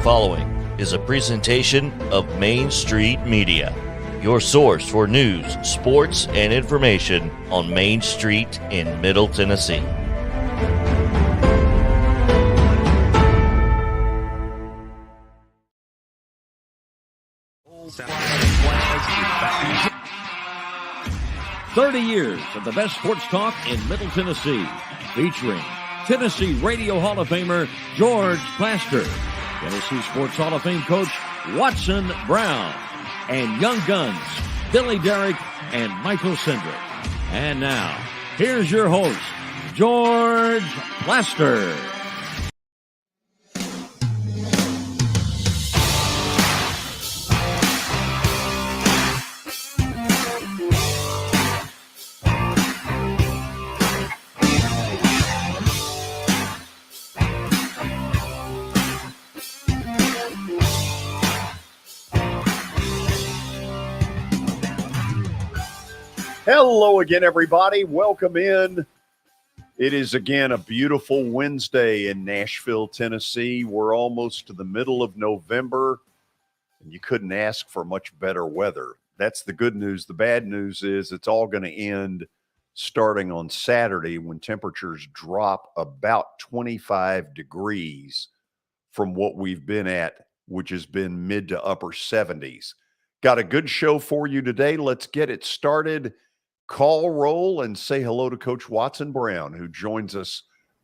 The following is a presentation of Main Street Media, your source for news, sports, and information on Main Street in Middle Tennessee. "30 years of the best sports talk in Middle Tennessee," featuring Tennessee Radio Hall of Famer George Plaster, Tennessee Sports Hall of Fame coach Watson Brown, and Young Guns Billy Derrick and Michael Sindrick. And now, here's your host, George Plaster. Hello again, everybody. Welcome in. It is again a beautiful Wednesday in Nashville, Tennessee. We're almost to the middle of November, and you couldn't ask for much better weather. That's the good news. The bad news is it's all going to end starting on Saturday when temperatures drop about 25 degrees from what we've been at, which has been mid to upper 70s. Got a good show for you today. Let's get it started. Call roll and say hello to Coach Watson Brown, who joins us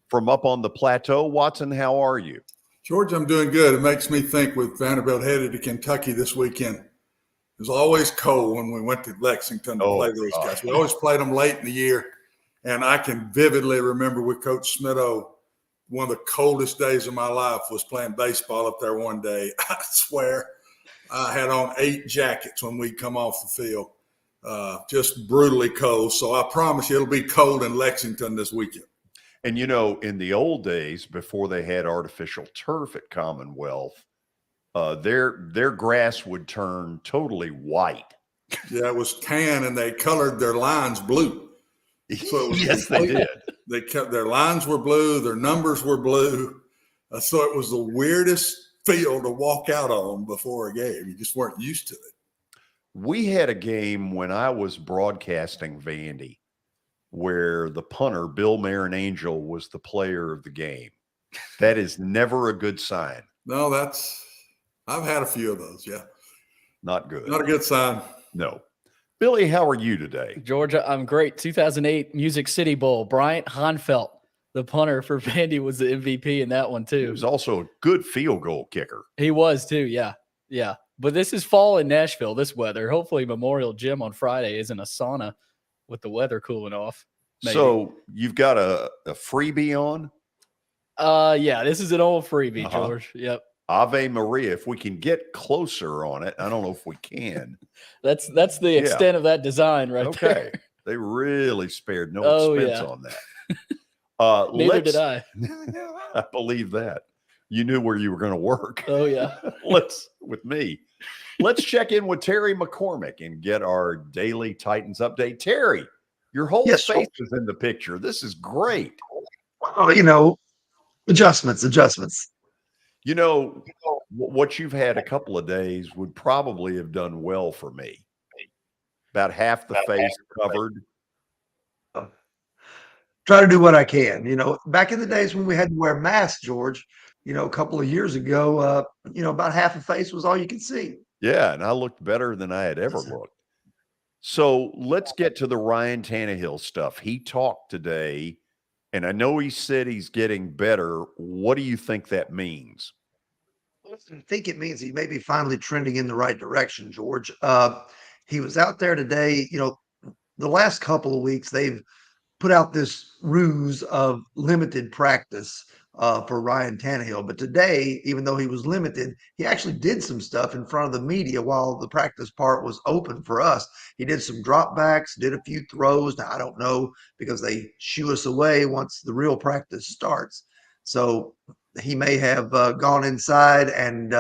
from up on the plateau. Watson, how are you? George, I'm doing good. It makes me think with Vanderbilt headed to Kentucky this weekend. It was always cold when we went to Lexington to play those guys. We always played them late in the year, and I can vividly remember with Coach Smitto, one of the coldest days of my life was playing baseball up there one day. I swear I had on 8 jackets when we come off the field. Just brutally cold. So I promise you it'll be cold in Lexington this weekend. And, you know, in the old days, before they had artificial turf at Commonwealth, their grass would turn totally white. Yeah, it was tan, and they colored their lines blue. So it was yes, they did. They kept their lines were blue, their numbers were blue. So it was the weirdest field to walk out on before a game. You just weren't used to it. We had a game when I was broadcasting Vandy where the punter, Bill Marinangel, was the player of the game. That is never a good sign. No, I've had a few of those, yeah. Not good. Not a good sign. No. Billy, how are you today? Georgia, I'm great. 2008 Music City Bowl. Bryant Honfelt, the punter for Vandy, was the MVP in that one, too. He was also a good field goal kicker. He was, too, yeah. Yeah. But this is fall in Nashville, this weather. Hopefully Memorial Gym on Friday isn't a sauna with the weather cooling off. Maybe. So you've got a freebie on? Yeah, this is an old freebie, George. Yep. Ave Maria. If we can get closer on it, I don't know if we can. That's the extent of that design right there. They really spared no expense on that. Neither did I. I believe that. You knew where you were going to work. Oh, yeah. Let's check in with Terry McCormick and get our daily Titans update. Terry, your whole face is in the picture. This is great. Well, adjustments. You know, what you've had a couple of days would probably have done well for me. About half the face covered. Try to do what I can. You know, back in the days when we had to wear masks, George, a couple of years ago, about half a face was all you could see. Yeah, and I looked better than I had ever looked. So let's get to the Ryan Tannehill stuff. He talked today, and I know he said he's getting better. What do you think that means? I think it means he may be finally trending in the right direction, George. He was out there today. The last couple of weeks, they've put out this ruse of limited practice for Ryan Tannehill. But today, even though he was limited, he actually did some stuff in front of the media while the practice part was open for us. He did some dropbacks, did a few throws. Now, I don't know because they shoo us away once the real practice starts. So he may have gone inside and,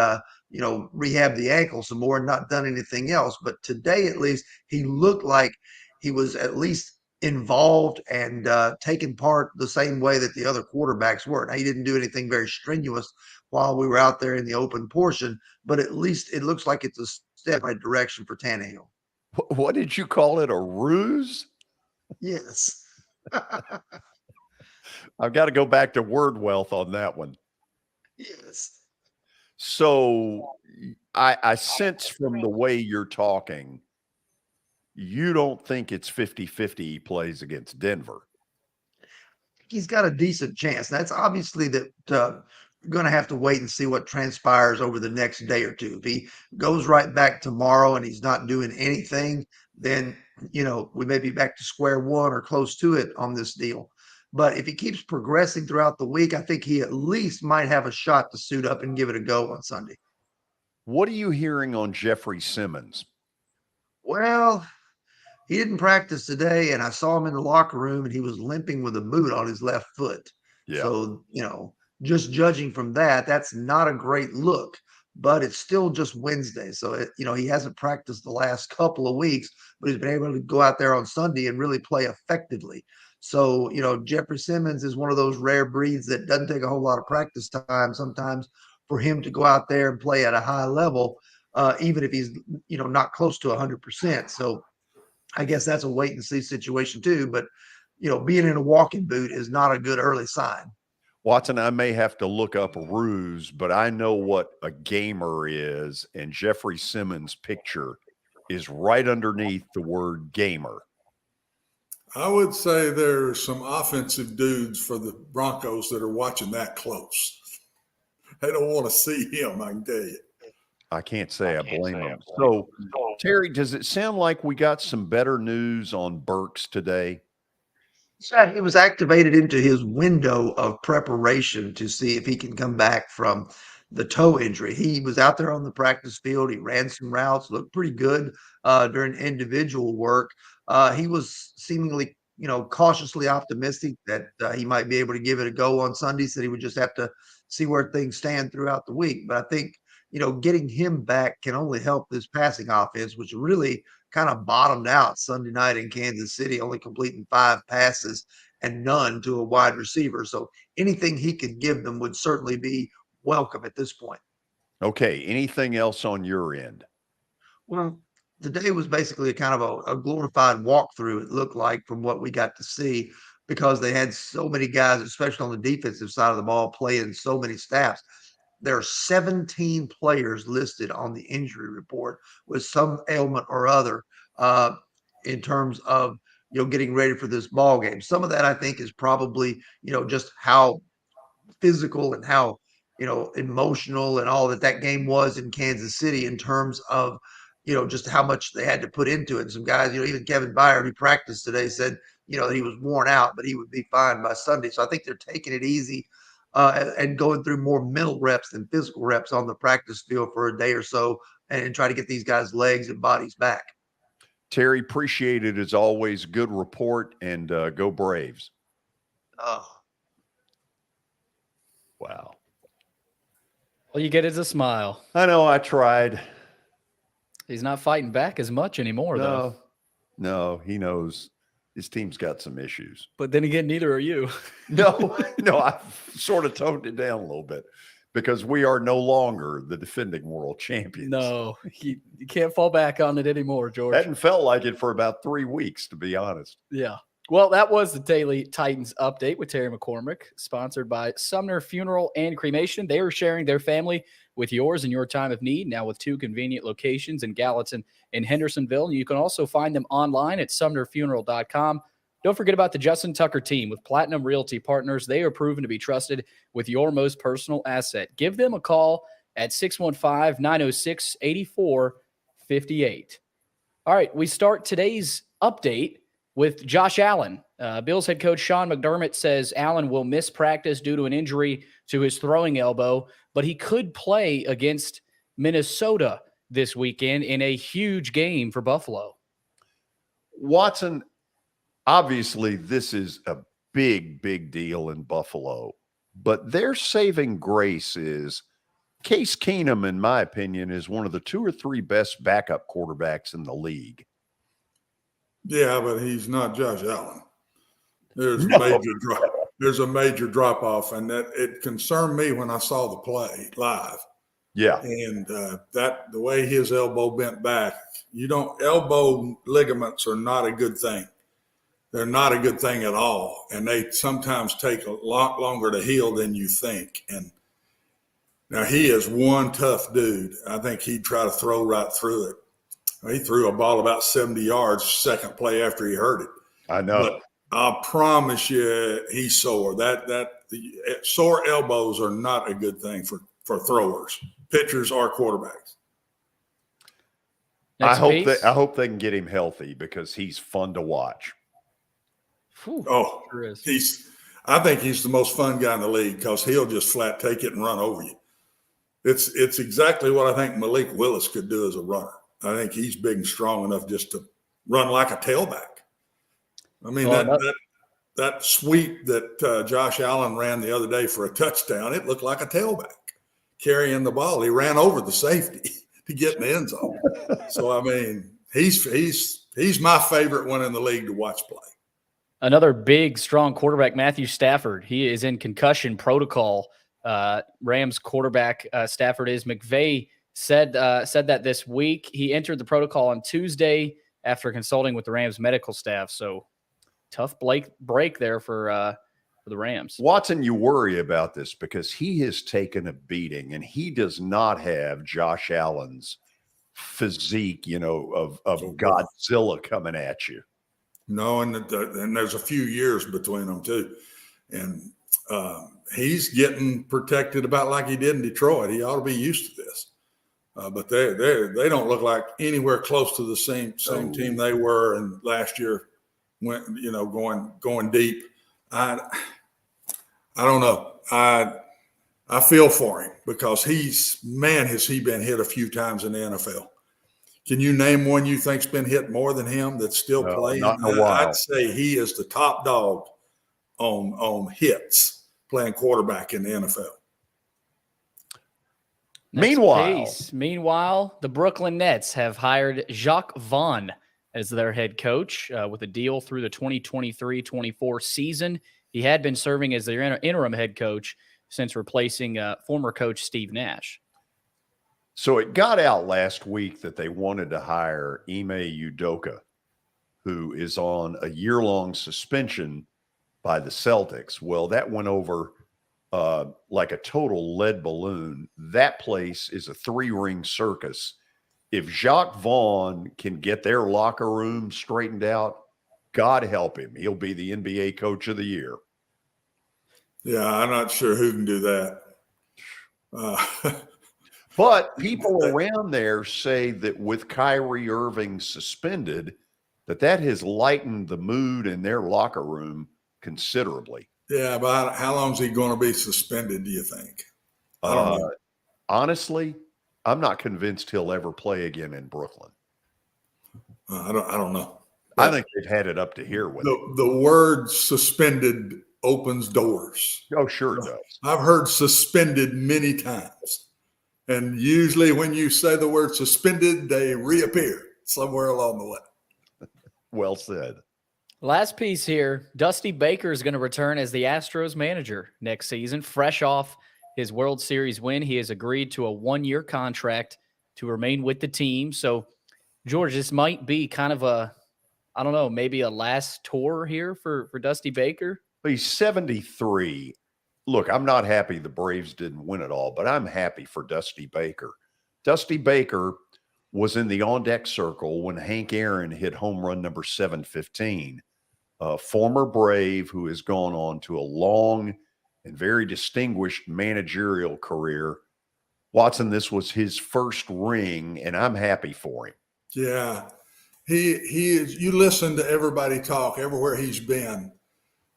rehab the ankle some more and not done anything else. But today, at least, he looked like he was at least involved and taking part the same way that the other quarterbacks were. Now, he didn't do anything very strenuous while we were out there in the open portion, but at least it looks like it's a step in the right direction for Tannehill. What did you call it? A ruse? Yes. I've got to go back to word wealth on that one. Yes. So I sense from the way you're talking, you don't think it's 50-50 he plays against Denver. He's got a decent chance. That's obviously that going to have to wait and see what transpires over the next day or two. If he goes right back tomorrow and he's not doing anything, then, we may be back to square one or close to it on this deal. But if he keeps progressing throughout the week, I think he at least might have a shot to suit up and give it a go on Sunday. What are you hearing on Jeffrey Simmons? Well, he didn't practice today, and I saw him in the locker room, and he was limping with a boot on his left foot. Yeah. So, just judging from that, that's not a great look, but it's still just Wednesday. So, he hasn't practiced the last couple of weeks, but he's been able to go out there on Sunday and really play effectively. So, Jeffrey Simmons is one of those rare breeds that doesn't take a whole lot of practice time sometimes for him to go out there and play at a high level, even if he's, not close to 100%. So, I guess that's a wait and see situation too. But, being in a walking boot is not a good early sign. Watson, I may have to look up a ruse, but I know what a gamer is, and Jeffrey Simmons' picture is right underneath the word gamer. I would say there's some offensive dudes for the Broncos that are watching that close. They don't want to see him, I can tell you. I can't say I blame him. So, Terry, does it sound like we got some better news on Burks today? He was activated into his window of preparation to see if he can come back from the toe injury. He was out there on the practice field. He ran some routes, looked pretty good during individual work. He was seemingly, cautiously optimistic that he might be able to give it a go on Sunday. Said he would just have to see where things stand throughout the week. But I think, getting him back can only help this passing offense, which really kind of bottomed out Sunday night in Kansas City, only completing 5 passes and none to a wide receiver. So anything he could give them would certainly be welcome at this point. Okay. Anything else on your end? Well, today was basically a kind of a glorified walkthrough, it looked like, from what we got to see, because they had so many guys, especially on the defensive side of the ball, playing so many snaps. There are 17 players listed on the injury report with some ailment or other in terms of, getting ready for this ball game. Some of that I think is probably, just how physical and how, emotional and all that game was in Kansas City in terms of, just how much they had to put into it. And some guys, even Kevin Byard, who practiced today, said, he was worn out, but he would be fine by Sunday. So I think they're taking it easy and going through more mental reps than physical reps on the practice field for a day or so and try to get these guys' legs and bodies back. Terry, appreciate it as always. Good report, and go Braves. Oh. Wow. All you get is a smile. I know, I tried. He's not fighting back as much anymore, though. No, he knows his team's got some issues. But then again, neither are you. No, I've sort of toned it down a little bit because we are no longer the defending world champions. No, you can't fall back on it anymore, George. Hadn't felt like it for about 3 weeks, to be honest. Yeah. Well, that was the Daily Titans update with Terry McCormick, sponsored by Sumner Funeral and Cremation. They are sharing their family with yours in your time of need, now with 2 convenient locations in Gallatin and Hendersonville. You can also find them online at sumnerfuneral.com. Don't forget about the Justin Tucker team with Platinum Realty Partners. They are proven to be trusted with your most personal asset. Give them a call at 615-906-8458. All right, we start today's update with Josh Allen. Bills head coach Sean McDermott says Allen will miss practice due to an injury to his throwing elbow, but he could play against Minnesota this weekend in a huge game for Buffalo. Watson, obviously this is a big, big deal in Buffalo, but their saving grace is Case Keenum, in my opinion, is one of the 2 or 3 best backup quarterbacks in the league. Yeah, but he's not Josh Allen. There's a major drop off, and that it concerned me when I saw the play live. Yeah, and the way his elbow bent back, elbow ligaments are not a good thing. They're not a good thing at all, and they sometimes take a lot longer to heal than you think. And now he is one tough dude. I think he'd try to throw right through it. He threw a ball about 70 yards second play after he hurt it. I know. But I promise you he's sore. The sore elbows are not a good thing for throwers, pitchers, or quarterbacks. I hope they can get him healthy because he's fun to watch. Whew, sure is. I think he's the most fun guy in the league because he'll just flat take it and run over you. It's exactly what I think Malik Willis could do as a runner. I think he's big and strong enough just to run like a tailback. I mean, that sweep that Josh Allen ran the other day for a touchdown, it looked like a tailback carrying the ball. He ran over the safety to get in the end zone. So, I mean, he's my favorite one in the league to watch play. Another big, strong quarterback, Matthew Stafford. He is in concussion protocol. Rams quarterback Stafford is. McVay said that this week. He entered the protocol on Tuesday after consulting with the Rams medical staff. So tough break there for the Rams. Watson, you worry about this because he has taken a beating, and he does not have Josh Allen's physique, of Godzilla coming at you. No, and there's a few years between them too, and he's getting protected about like he did in Detroit. He ought to be used to this. But they don't look like anywhere close to the same team they were in last year. When going deep, I don't know. I feel for him because has he been hit a few times in the NFL? Can you name one you think's been hit more than him that's still playing? Not in a while. I'd say he is the top dog on hits playing quarterback in the NFL. Meanwhile, the Brooklyn Nets have hired Jacques Vaughn as their head coach with a deal through the 2023-24 season. He had been serving as their interim head coach since replacing former coach Steve Nash. So it got out last week that they wanted to hire Ime Udoka, who is on a year-long suspension by the Celtics. Well, that went over like a total lead balloon. That place is a 3-ring circus. If Jacques Vaughn can get their locker room straightened out, God help him. He'll be the NBA Coach of the Year. Yeah, I'm not sure who can do that. But people around there say that with Kyrie Irving suspended, that has lightened the mood in their locker room considerably. Yeah, but how long is he going to be suspended, do you think? I don't know. Honestly, I'm not convinced he'll ever play again in Brooklyn. I don't know. I think they've had it up to here with the word suspended opens doors. Oh, sure it does. I've heard suspended many times. And usually when you say the word suspended, they reappear somewhere along the way. Well said. Last piece here, Dusty Baker is going to return as the Astros manager next season. Fresh off his World Series win, he has agreed to a 1-year contract to remain with the team. So, George, this might be kind of a I don't know, maybe a last tour here for Dusty Baker? He's 73. Look, I'm not happy the Braves didn't win it all, but I'm happy for Dusty Baker. Dusty Baker was in the on-deck circle when Hank Aaron hit home run number 715. A former Brave who has gone on to a long and very distinguished managerial career. Watson, this was his first ring, and I'm happy for him. Yeah. He is, you listen to everybody talk everywhere he's been.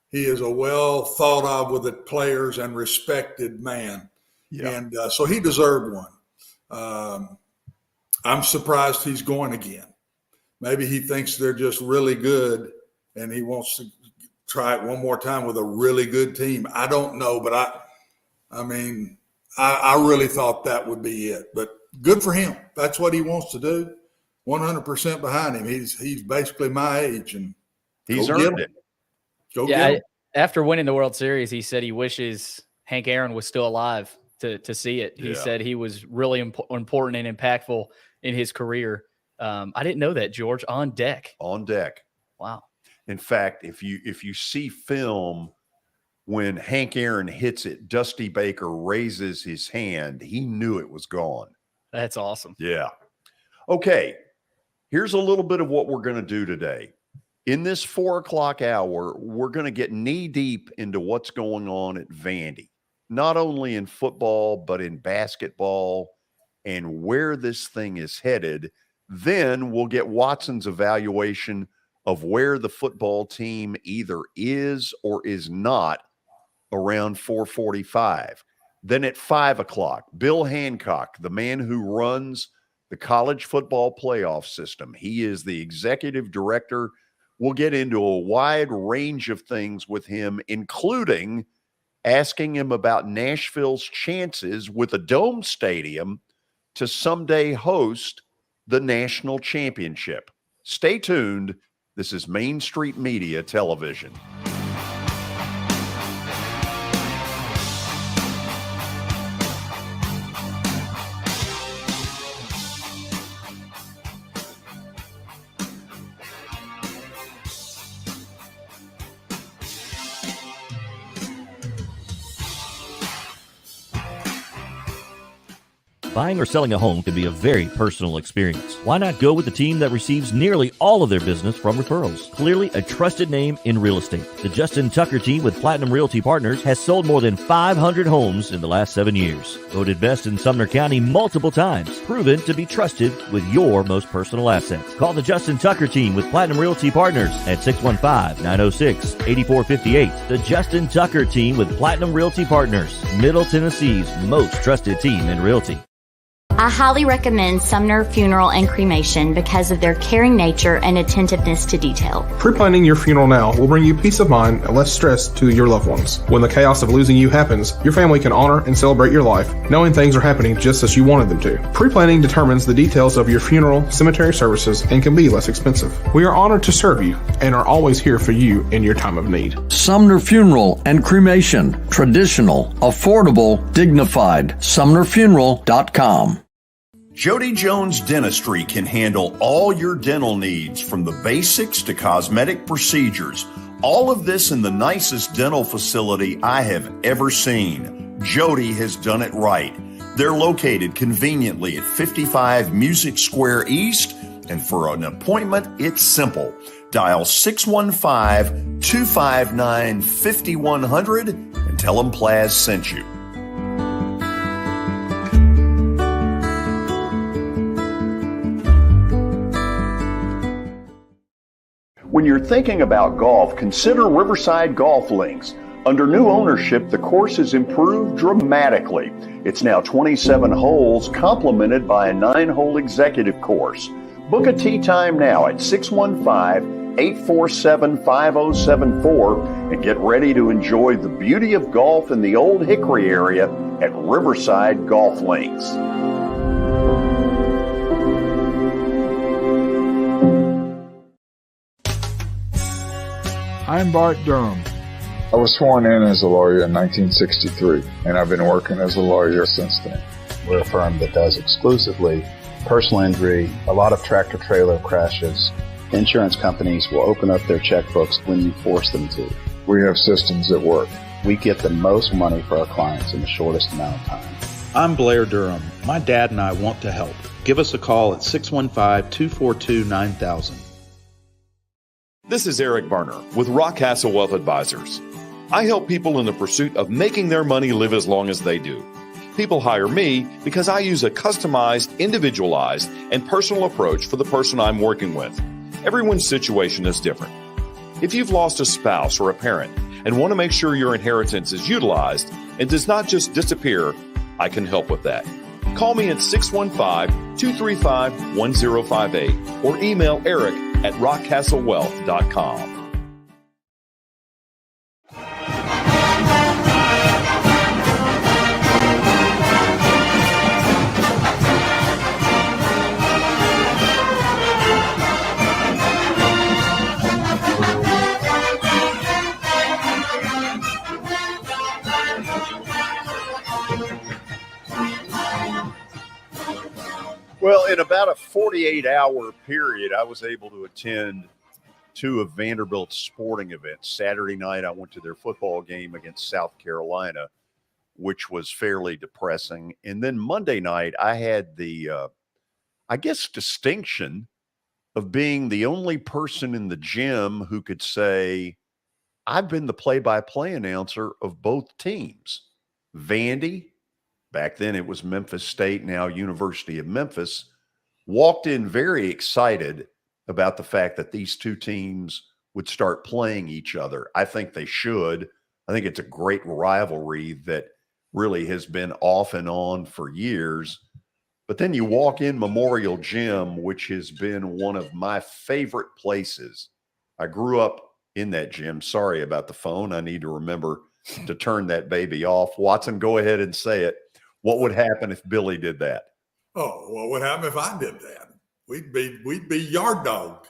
He is a well thought of with the players and respected man. Yeah. And so he deserved one. I'm surprised he's going again. Maybe he thinks they're just really good and he wants to try it one more time with a really good team. I don't know, but I mean, I really thought that would be it. But good for him. That's what he wants to do. 100% behind him. He's basically my age, and he's earned it. After winning the World Series, he said he wishes Hank Aaron was still alive to see it. He said he was really important and impactful in his career. I didn't know that, George. On deck. On deck. Wow. In fact, if you see film when Hank Aaron hits it, Dusty Baker raises his hand. He knew it was gone. That's awesome. Yeah. Okay. Here's a little bit of what we're going to do today. In this 4 o'clock hour, we're going to get knee deep into what's going on at Vandy, not only in football, but in basketball and where this thing is headed. Then we'll get Watson's evaluation of where the football team either is or is not around 4:45. Then at 5 o'clock, Bill Hancock, the man who runs the college football playoff system. He is the executive director. We'll get into a wide range of things with him, including asking him about Nashville's chances with a dome stadium to someday host the national championship. Stay tuned. This is Main Street Media Television. Buying or selling a home can be a very personal experience. Why not go with the team that receives nearly all of their business from referrals? Clearly a trusted name in real estate. The Justin Tucker team with Platinum Realty Partners has sold more than 500 homes in the last 7 years. Voted best in Sumner County multiple times. Proven to be trusted with your most personal assets. Call the Justin Tucker team with Platinum Realty Partners at 615-906-8458. The Justin Tucker team with Platinum Realty Partners, Middle Tennessee's most trusted team in realty. I highly recommend Sumner Funeral and Cremation because of their caring nature and attentiveness to detail. Pre-planning your funeral now will bring you peace of mind and less stress to your loved ones. When the chaos of losing you happens, your family can honor and celebrate your life, knowing things are happening just as you wanted them to. Pre-planning determines the details of your funeral, cemetery services, and can be less expensive. We are honored to serve you and are always here for you in your time of need. Sumner Funeral and Cremation. Traditional, affordable, dignified. SumnerFuneral.com. Jody Jones Dentistry can handle all your dental needs, from the basics to cosmetic procedures. All of this in the nicest dental facility I have ever seen. Jody has done it right. They're located conveniently at 55 Music Square East, and for an appointment, it's simple. Dial 615-259-5100 and tell them Plaz sent you. When you're thinking about golf, consider Riverside Golf Links. Under new ownership, the course has improved dramatically. It's now 27 holes, complemented by a 9-hole executive course. Book a tee time now at 615-847-5074 and get ready to enjoy the beauty of golf in the Old Hickory area at Riverside Golf Links. I'm Bart Durham. I was sworn in as a lawyer in 1963, and I've been working as a lawyer since then. We're a firm that does exclusively personal injury, a lot of tractor-trailer crashes, Insurance companies will open up their checkbooks when you force them to. We have systems that work. We get the most money for our clients in the shortest amount of time. I'm Blair Durham. My dad and I want to help. Give us a call at 615-242-9000. This is Eric Berner with Rockcastle Wealth Advisors. I help people in the pursuit of making their money live as long as they do. People hire me because I use a customized, individualized, and personal approach for the person I'm working with. Everyone's situation is different. If you've lost a spouse or a parent and want to make sure your inheritance is utilized and does not just disappear, I can help with that. Call me at 615-235-1058 or email Eric at rockcastlewealth.com. Well, in about a 48-hour period, I was able to attend two of Vanderbilt's sporting events. Saturday night, I went to their football game against South Carolina, which was fairly depressing. And then Monday night, I had the, distinction of being the only person in the gym who could say, I've been the play-by-play announcer of both teams. Vandy, back then it was Memphis State, now University of Memphis, walked in very excited about the fact that these two teams would start playing each other. I think they should. I think it's a great rivalry that really has been off and on for years. But then you walk in Memorial Gym, which has been one of my favorite places. I grew up in that gym. Sorry about the phone. I need to remember to turn that baby off. Watson, go ahead and say it. What would happen if Billy did that? Oh, what would happen if I did that? We'd be yard dogged.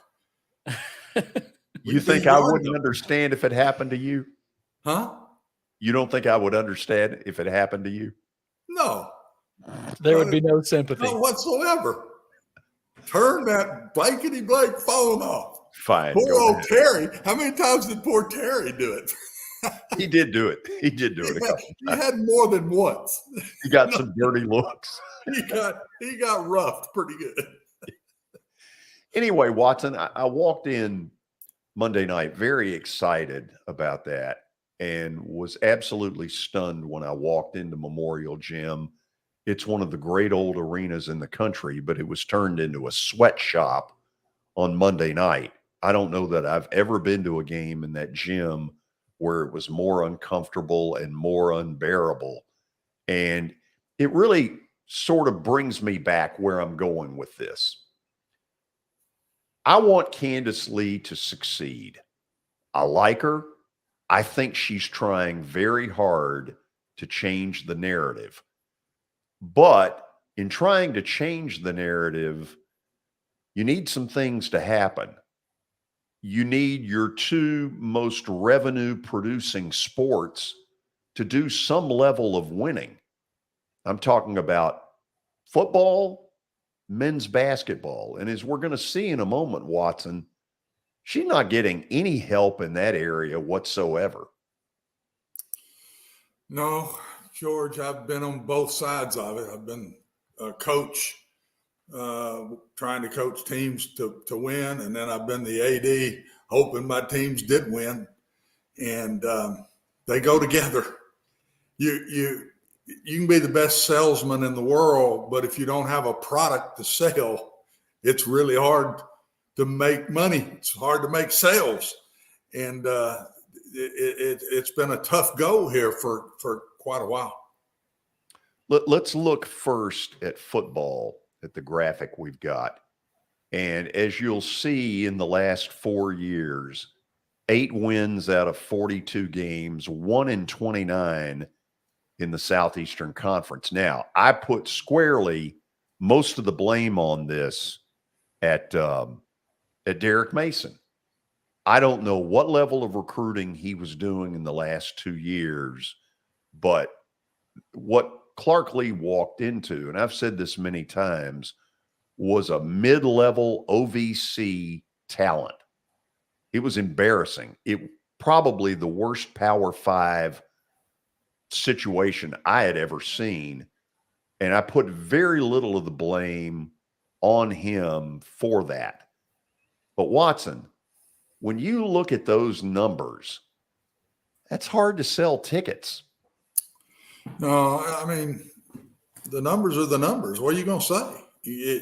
You think I wouldn't understand if it happened to you? Huh? You don't think I would understand if it happened to you? No. There would be no sympathy. No whatsoever. Turn that blankety-blank phone off. Fine. Poor old Terry. How many times did poor Terry do it? He did do it. He did do it. He had more than once. He got some dirty looks. He got roughed pretty good. Anyway, Watson, I walked in Monday night very excited about that and was absolutely stunned when I walked into Memorial Gym. It's one of the great old arenas in the country, but it was turned into a sweatshop on Monday night. I don't know that I've ever been to a game in that gym where it was more uncomfortable and more unbearable. And it really sort of brings me back where I'm going with this. I want Candace Lee to succeed. I like her. I think she's trying very hard to change the narrative. But in trying to change the narrative, you need some things to happen. You need your two most revenue-producing sports to do some level of winning. I'm talking about football, men's basketball. And as we're going to see in a moment, Watson, she's not getting any help in that area whatsoever. No, George, I've been on both sides of it. I've been a coach trying to coach teams to win, and then I've been the AD hoping my teams did win, and they go together. You can be the best salesman in the world, but if you don't have a product to sell, it's really hard to make money. It's hard to make sales, and it's been a tough go here for quite a while. Let's look first at football, at the graphic we've got. And as you'll see in the last 4 years, 8 wins out of 42 games, 1 in 29 in the Southeastern Conference. Now, I put squarely most of the blame on this at Derek Mason. I don't know what level of recruiting he was doing in the last 2 years, but what Clark Lee walked into, and I've said this many times, was a mid-level OVC talent. It was embarrassing. It probably the worst Power 5 situation I had ever seen. And I put very little of the blame on him for that. But Watson, when you look at those numbers, that's hard to sell tickets. No, I mean, the numbers are the numbers. What are you going to say?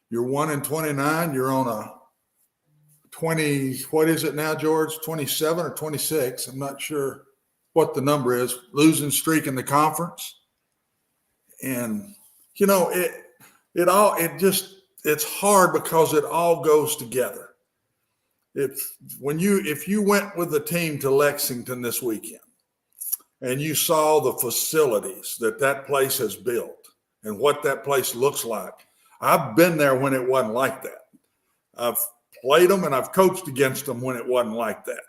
You're 1-29. You're on a 20, what is it now, George? 27 or 26. I'm not sure what the number is. Losing streak in the conference. And, you know, it's hard because it all goes together. If you went with the team to Lexington this weekend and you saw the facilities that place has built and what that place looks like, I've been there when it wasn't like that. I've played them and I've coached against them when it wasn't like that.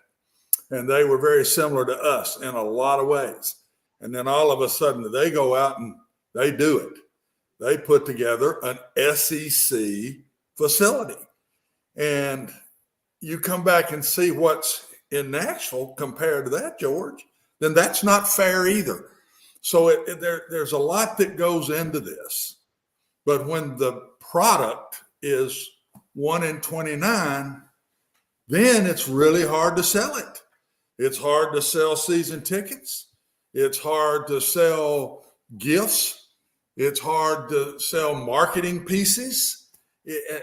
And they were very similar to us in a lot of ways. And then all of a sudden they go out and they do it. They put together an SEC facility. And you come back and see what's in Nashville compared to that, George, then that's not fair either. So there's a lot that goes into this. But when the product is 1-29, then it's really hard to sell it. It's hard to sell season tickets. It's hard to sell gifts. It's hard to sell marketing pieces.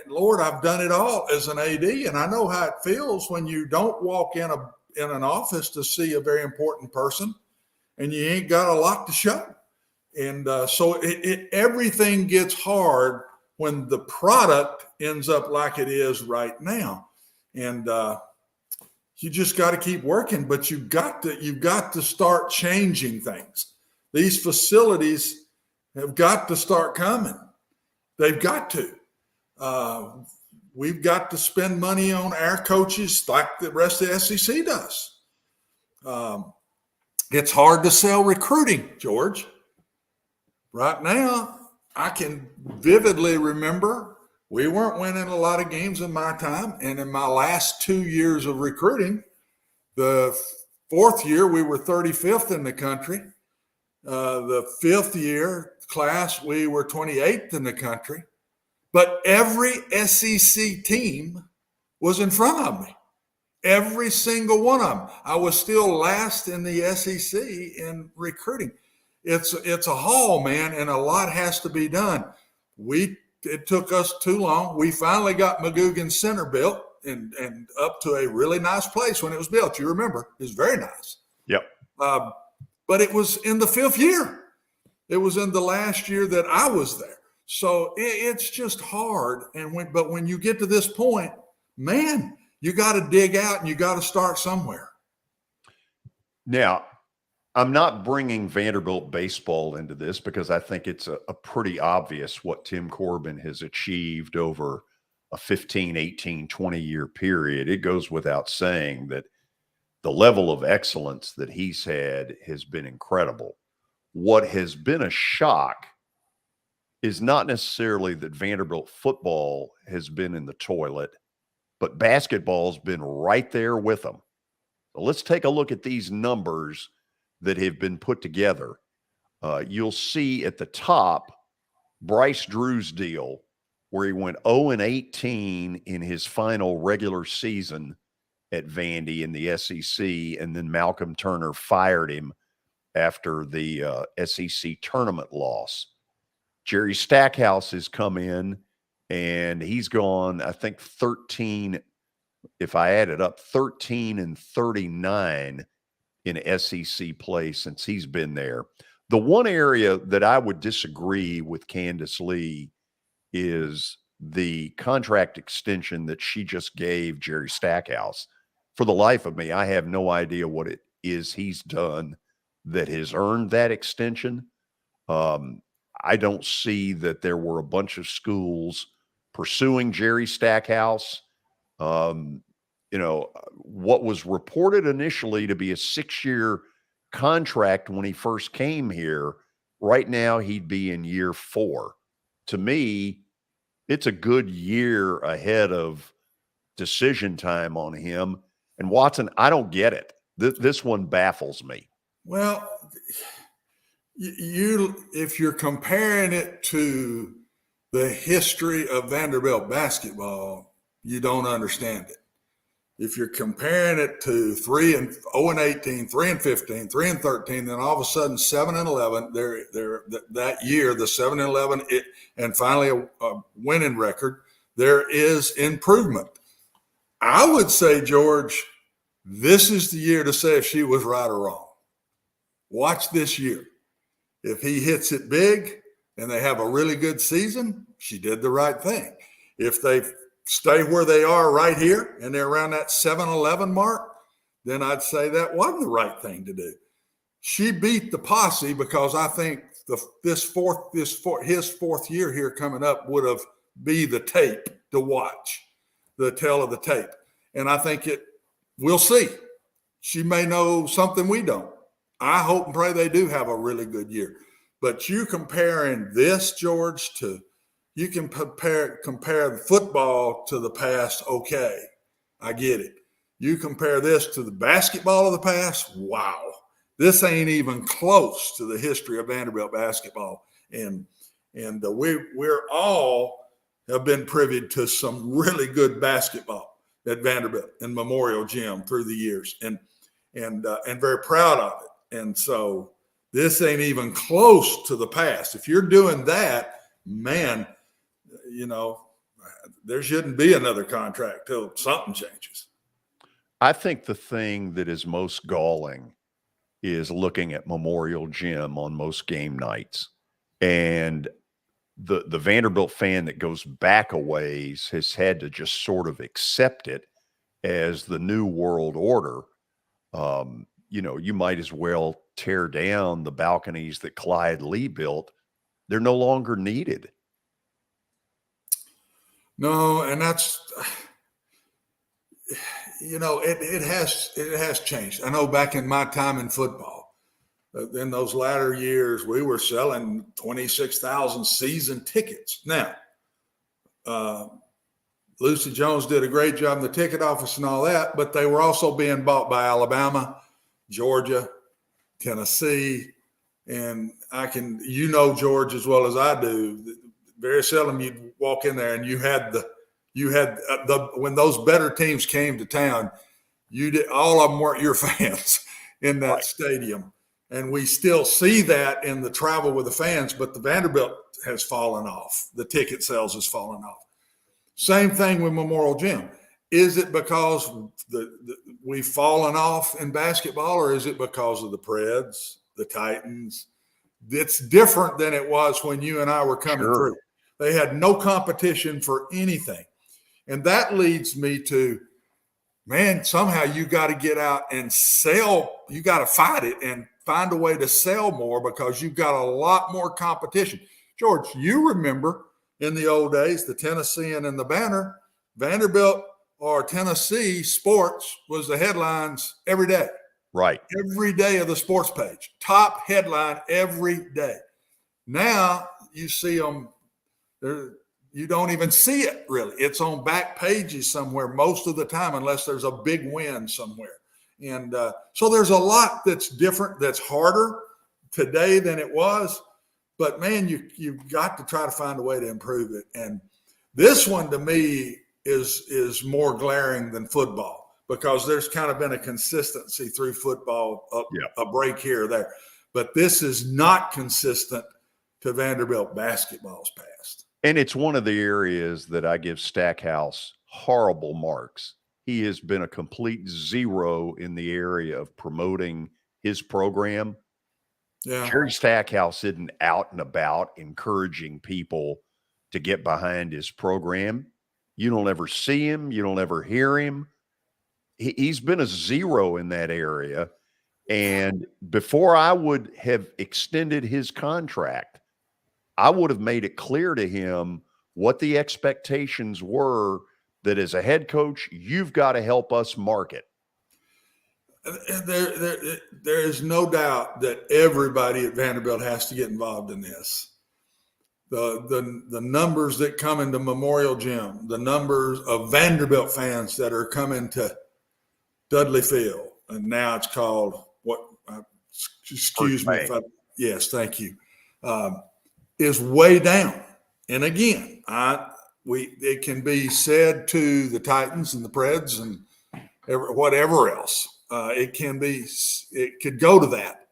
Lord, I've done it all as an AD, and I know how it feels when you don't walk in an office to see a very important person and you ain't got a lot to show. And so everything gets hard when the product ends up like it is right now. And you just got to keep working, but you've got to start changing things. These facilities have got to start coming. They've got to. We've got to spend money on our coaches like the rest of the SEC does. It's hard to sell recruiting, George. Right now, I can vividly remember we weren't winning a lot of games in my time. And in my last 2 years of recruiting, the fourth year, we were 35th in the country. The fifth year class, we were 28th in the country. But every SEC team was in front of me. Every single one of them. I was still last in the SEC in recruiting. It's a haul, man, and a lot has to be done. It took us too long. We finally got McGugin Center built and up to a really nice place when it was built. You remember, it was very nice. Yep. But it was in the fifth year. It was in the last year that I was there. So it's just hard. But when you get to this point, man, you got to dig out and you got to start somewhere. Now, I'm not bringing Vanderbilt baseball into this because I think it's a pretty obvious what Tim Corbin has achieved over a 15, 18, 20-year period. It goes without saying that the level of excellence that he's had has been incredible. What has been a shock is not necessarily that Vanderbilt football has been in the toilet, but basketball's been right there with them. So let's take a look at these numbers that have been put together. You'll see at the top Bryce Drew's deal where he went 0-18 in his final regular season at Vandy in the SEC, and then Malcolm Turner fired him after the SEC tournament loss. Jerry Stackhouse has come in, and he's gone, I think, 13, if I add it up, 13-39 in SEC play since he's been there. The one area that I would disagree with Candace Lee is the contract extension that she just gave Jerry Stackhouse. For the life of me, I have no idea what it is he's done that has earned that extension. I don't see that there were a bunch of schools pursuing Jerry Stackhouse. What was reported initially to be a 6-year contract when he first came here, right now he'd be in year 4. To me, it's a good year ahead of decision time on him. And Watson, I don't get it. This one baffles me. Well, if you're comparing it to the history of Vanderbilt basketball, you don't understand it. If you're comparing it to 0-18, 3-15, 3-13, then all of a sudden 7-11, that year, the 7-11, and finally a winning record, there is improvement. I would say, George, this is the year to say if she was right or wrong. Watch this year. If he hits it big and they have a really good season, she did the right thing. If they stay where they are right here and they're around that 7-11 mark, then I'd say that wasn't the right thing to do. She beat the posse because I think his fourth year here coming up would have be the tape to watch, the tale of the tape. And I think we'll see. She may know something we don't. I hope and pray they do have a really good year. But you comparing this, George, you can compare the football to the past, okay, I get it. You compare this to the basketball of the past, wow. This ain't even close to the history of Vanderbilt basketball. And we're all have been privy to some really good basketball at Vanderbilt and Memorial Gym through the years, and very proud of it. And so this ain't even close to the past. If you're doing that, man, there shouldn't be another contract till something changes. I think the thing that is most galling is looking at Memorial Gym on most game nights, and the Vanderbilt fan that goes back a ways has had to just sort of accept it as the new world order. You might as well tear down the balconies that Clyde Lee built. They're no longer needed. No, and that's, it has changed. I know back in my time in football, in those latter years, we were selling 26,000 season tickets. Now, Lucy Jones did a great job in the ticket office and all that, but they were also being bought by Alabama, Georgia, Tennessee, and George, as well as I do, very seldom you'd walk in there and you had when those better teams came to town, all of them weren't your fans in that stadium. And we still see that in the travel with the fans, but the Vanderbilt has fallen off. The ticket sales has fallen off. Same thing with Memorial Gym. Is it because we've fallen off in basketball, or is it because of the Preds, the Titans? It's different than it was when you and I were coming through. They had no competition for anything. And that leads me to, man, somehow you got to get out and sell. You got to fight it and find a way to sell more because you've got a lot more competition. George, you remember in the old days, the Tennessean and the Banner, Vanderbilt or Tennessee sports was the headlines every day. Right. Every day of the sports page. Top headline every day. Now you see them, you don't even see it really. It's on back pages somewhere most of the time unless there's a big win somewhere. And so there's a lot that's different, that's harder today than it was. But, man, you've got to try to find a way to improve it. And this one to me is more glaring than football because there's kind of been a consistency through football, a break here or there. But this is not consistent to Vanderbilt basketball's past. And it's one of the areas that I give Stackhouse horrible marks. He has been a complete zero in the area of promoting his program. Yeah. Jerry Stackhouse isn't out and about encouraging people to get behind his program. You don't ever see him. You don't ever hear him. He's been a zero in that area. And before I would have extended his contract, I would have made it clear to him what the expectations were, that as a head coach, you've got to help us market. There is no doubt that everybody at Vanderbilt has to get involved in this. the numbers that come into Memorial Gym, the numbers of Vanderbilt fans that are coming to Dudley Field, and now it's called excuse me if I, yes, thank you, is way down. And again, it can be said to the Titans and the Preds and whatever else. It could go to that,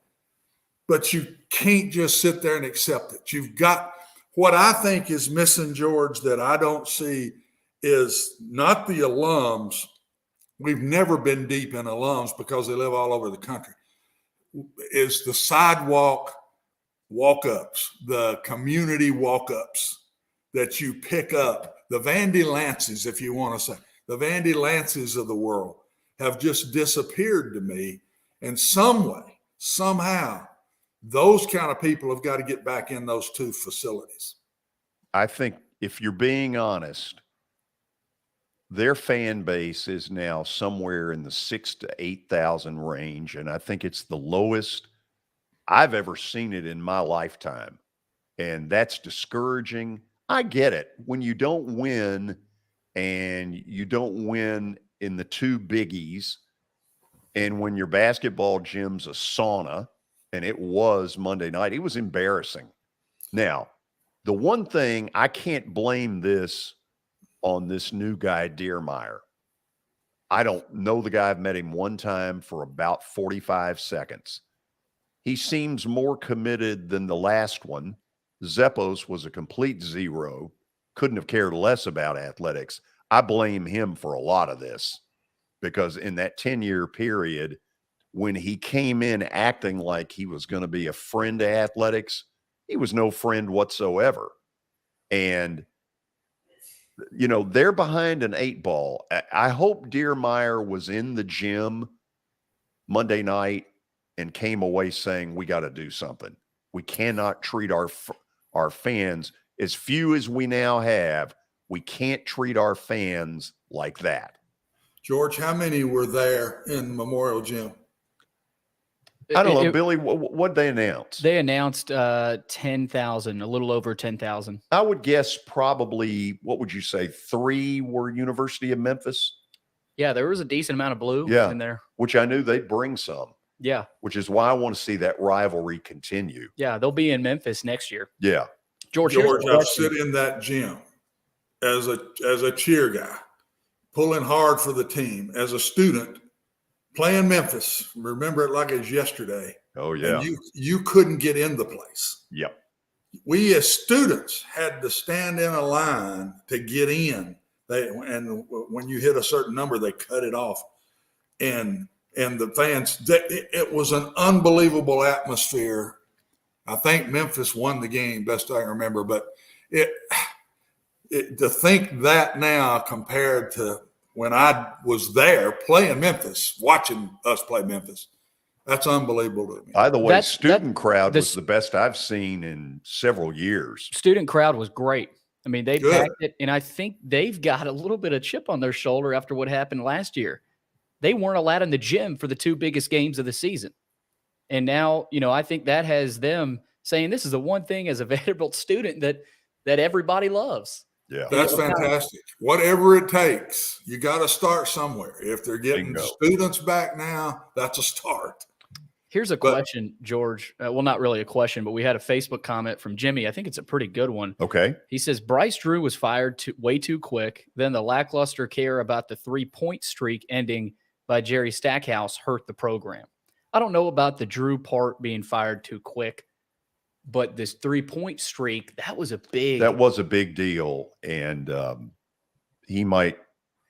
but you can't just sit there and accept it. You've got, what I think is missing, George, that I don't see is not the alums. We've never been deep in alums because they live all over the country. Is the sidewalk walk-ups, the community walk-ups that you pick up, the Vandy Lances, if you want to say, the Vandy Lances of the world have just disappeared to me. And some way, somehow, those kind of people have got to get back in those two facilities. I think if you're being honest, their fan base is now somewhere in the 6,000 to 8,000 range. And I think it's the lowest I've ever seen it in my lifetime. And that's discouraging. I get it. When you don't win, and you don't win in the two biggies, and when your basketball gym's a sauna, and it was Monday night, it was embarrassing. Now, the one thing, I can't blame this on this new guy, Deermeyer. I don't know the guy. I've met him one time for about 45 seconds. He seems more committed than the last one. Zeppos was a complete zero, couldn't have cared less about athletics. I blame him for a lot of this because in that 10-year period, when he came in acting like he was going to be a friend to athletics, he was no friend whatsoever. And, you know, they're behind an 8 ball. I hope Deermeyer was in the gym Monday night and came away saying, we got to do something. We cannot treat our fans, as few as we now have, we can't treat our fans like that. George, how many were there in Memorial Gym? I don't know, Billy, what'd they announce? They announced 10,000, a little over 10,000. I would guess probably, what would you say, 3 were University of Memphis? Yeah, there was a decent amount of blue in there. Which I knew they'd bring some. Yeah. Which is why I want to see that rivalry continue. Yeah, they'll be in Memphis next year. Yeah. George, I've sit in that gym as a cheer guy, pulling hard for the team, as a student, playing Memphis. Remember it like it was yesterday. Oh, yeah. And you couldn't get in the place. Yep. We as students had to stand in a line to get in. And when you hit a certain number, they cut it off. And the fans, it was an unbelievable atmosphere. I think Memphis won the game, best I can remember. But to think that now compared to when I was there playing Memphis, watching us play Memphis, that's unbelievable to me. By the way, student crowd was the best I've seen in several years. Student crowd was great. I mean, they packed it, and I think they've got a little bit of chip on their shoulder after what happened last year. They weren't allowed in the gym for the 2 biggest games of the season. And now, you know, I think that has them saying this is the one thing as a Vanderbilt student that everybody loves. Yeah. That's fantastic. Whatever it takes, you got to start somewhere. If they're getting students back now, that's a start. Here's a question, George. Well, not really a question, but we had a Facebook comment from Jimmy. I think it's a pretty good one. Okay. He says, Bryce Drew was fired way too quick. Then the lackluster care about the 3-point streak ending by Jerry Stackhouse hurt the program. I don't know about the Drew part being fired too quick, but this 3-point streak, that was a big deal. And he might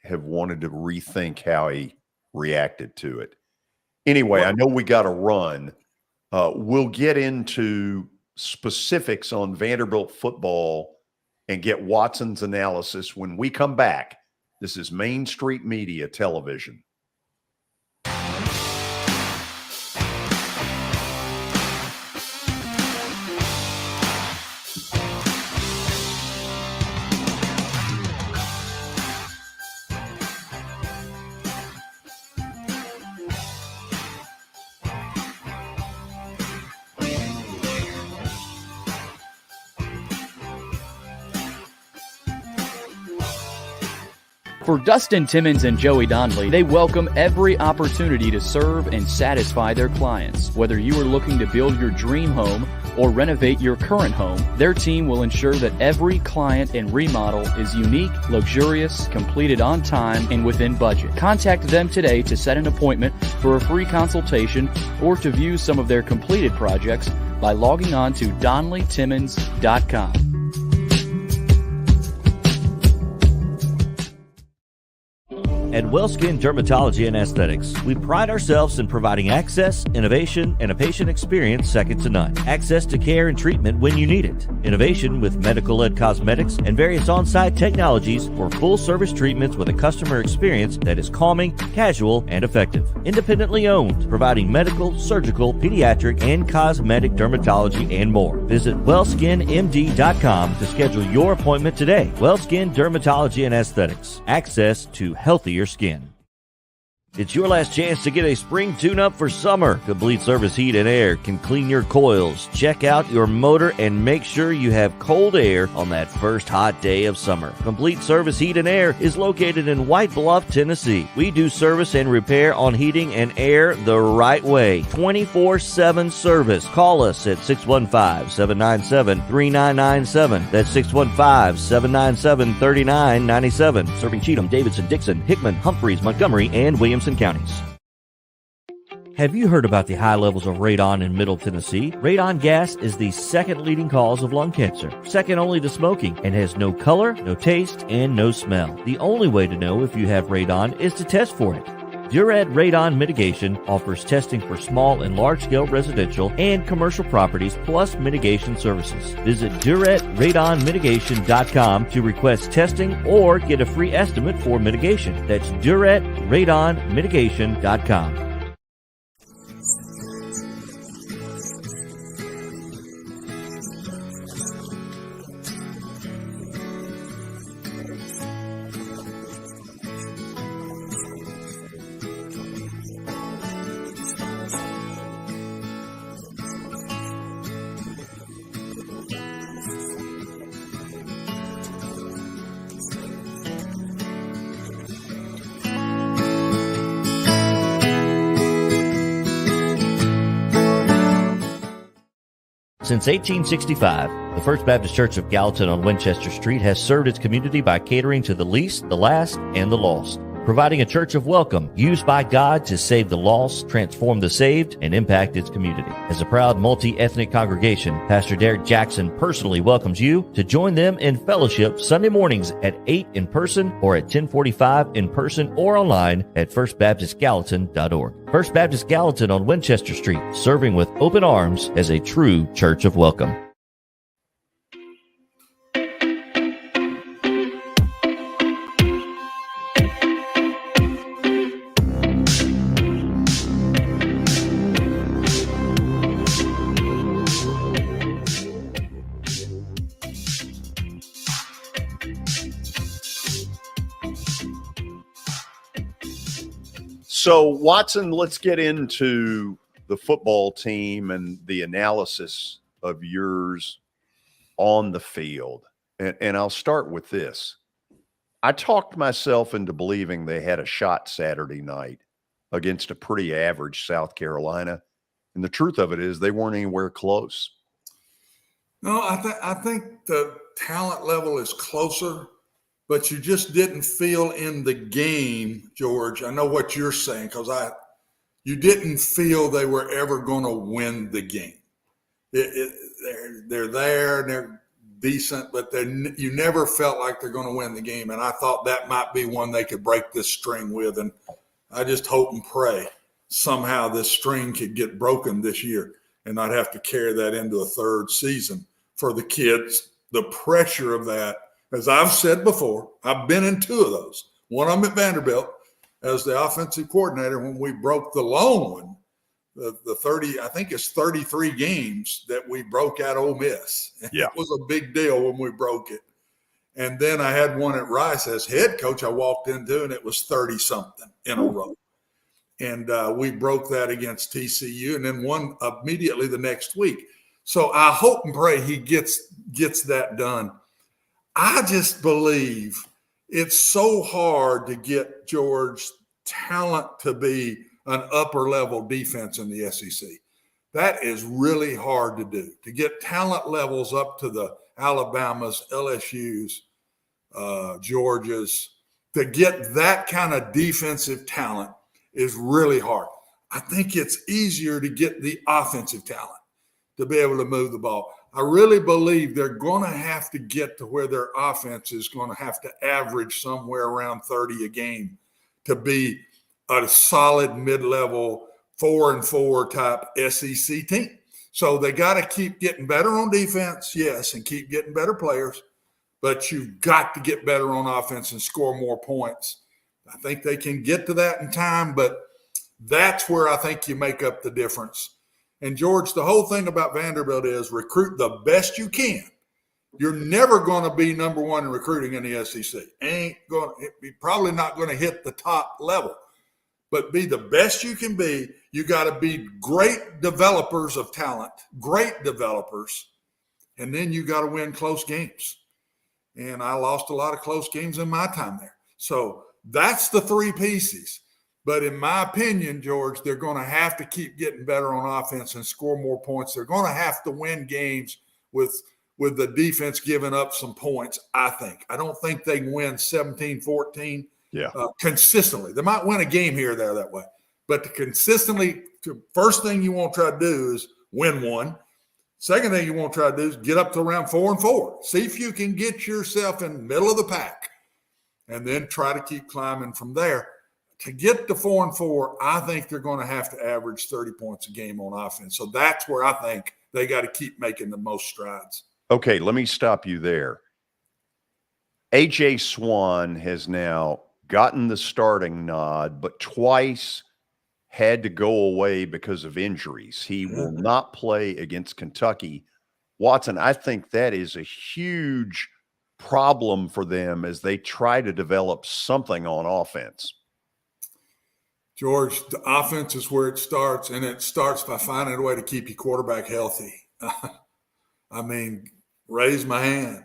have wanted to rethink how he reacted to it. Anyway, I know we got to run. We'll get into specifics on Vanderbilt football and get Watson's analysis when we come back. This is Main Street Media Television. For Dustin Timmons and Joey Donnelly, they welcome every opportunity to serve and satisfy their clients. Whether you are looking to build your dream home or renovate your current home, their team will ensure that every client and remodel is unique, luxurious, completed on time, and within budget. Contact them today to set an appointment for a free consultation or to view some of their completed projects by logging on to DonnellyTimmons.com. At WellSkin Dermatology and Aesthetics, we pride ourselves in providing access, innovation, and a patient experience second to none. Access to care and treatment when you need it. Innovation with medical-led cosmetics and various on-site technologies for full-service treatments with a customer experience that is calming, casual, and effective. Independently owned, providing medical, surgical, pediatric, and cosmetic dermatology and more. Visit WellSkinMD.com to schedule your appointment today. WellSkin Dermatology and Aesthetics. Access to healthier skin. It's your last chance to get a spring tune-up for summer. Complete Service Heat and Air can clean your coils, check out your motor, and make sure you have cold air on that first hot day of summer. Complete Service Heat and Air is located in White Bluff, Tennessee. We do service and repair on heating and air the right way. 24/7 service. Call us at 615-797-3997. That's 615-797-3997. Serving Cheatham, Davidson, Dixon, Hickman, Humphreys, Montgomery, and Williamson counties. Have you heard about the high levels of radon in Middle Tennessee? Radon gas is the second leading cause of lung cancer, second only to smoking, and has no color, no taste, and no smell. The only way to know if you have radon is to test for it. Duret Radon Mitigation offers testing for small and large-scale residential and commercial properties, plus mitigation services. Visit DuretRadonMitigation.com to request testing or get a free estimate for mitigation. That's DuretRadonMitigation.com. Since 1865, the First Baptist Church of Gallatin on Winchester Street has served its community by catering to the least, the last, and the lost, providing a church of welcome used by God to save the lost, transform the saved, and impact its community. As a proud multi-ethnic congregation, Pastor Derek Jackson personally welcomes you to join them in fellowship Sunday mornings at 8 in person or at 1045 in person or online at firstbaptistgallatin.org. First Baptist Gallatin on Winchester Street, serving with open arms as a true church of welcome. So, Watson, let's get into the football team and the analysis of yours on the field. And I'll start with this. I talked myself into believing they had a shot Saturday night against a pretty average South Carolina. And the truth of it is they weren't anywhere close. No, I think the talent level is closer, but you just didn't feel in the game, George. I know what you're saying because you didn't feel they were ever going to win the game. They're there and they're decent, but you never felt like they're going to win the game. And I thought that might be one they could break this string with. And I just hope and pray somehow this string could get broken this year and not have to carry that into a third season for the kids. The pressure of that, as I've said before, I've been in two of those. One of them at Vanderbilt as the offensive coordinator when we broke the lone one, the 30, I think it's 33 games that we broke at Ole Miss. Yeah. It was a big deal when we broke it. And then I had one at Rice as head coach I walked into, and it was 30-something in a row. And we broke that against TCU and then won immediately the next week. So I hope and pray he gets that done. I just believe it's so hard to get, George, talent to be an upper level defense in the SEC. That is really hard to do. To get talent levels up to the Alabamas, LSUs, Georgias, to get that kind of defensive talent is really hard. I think it's easier to get the offensive talent to be able to move the ball. I really believe they're going to have to get to where their offense is going to have to average somewhere around 30 a game to be a solid mid-level 4-4 type SEC team. So they got to keep getting better on defense, yes, and keep getting better players, but you've got to get better on offense and score more points. I think they can get to that in time, but that's where I think you make up the difference. And, George, the whole thing about Vanderbilt is recruit the best you can. You're never going to be number one in recruiting in the SEC. You're probably not going to hit the top level. But be the best you can be. You got to be great developers of talent, great developers, and then you got to win close games. And I lost a lot of close games in my time there. So that's the three pieces. But in my opinion, George, they're going to have to keep getting better on offense and score more points. They're going to have to win games with the defense giving up some points, I think. I don't think they can win 17-14 consistently. They might win a game here or there that way. But first thing you want to try to do is win one. Second thing you want to try to do is get up to around 4-4. See if you can get yourself in the middle of the pack and then try to keep climbing from there. To get to 4-4, I think they're going to have to average 30 points a game on offense. So that's where I think they got to keep making the most strides. Okay, let me stop you there. A.J. Swan has now gotten the starting nod, but twice had to go away because of injuries. He will not play against Kentucky. Watson, I think that is a huge problem for them as they try to develop something on offense. George, the offense is where it starts, and it starts by finding a way to keep your quarterback healthy. I mean, raise my hand.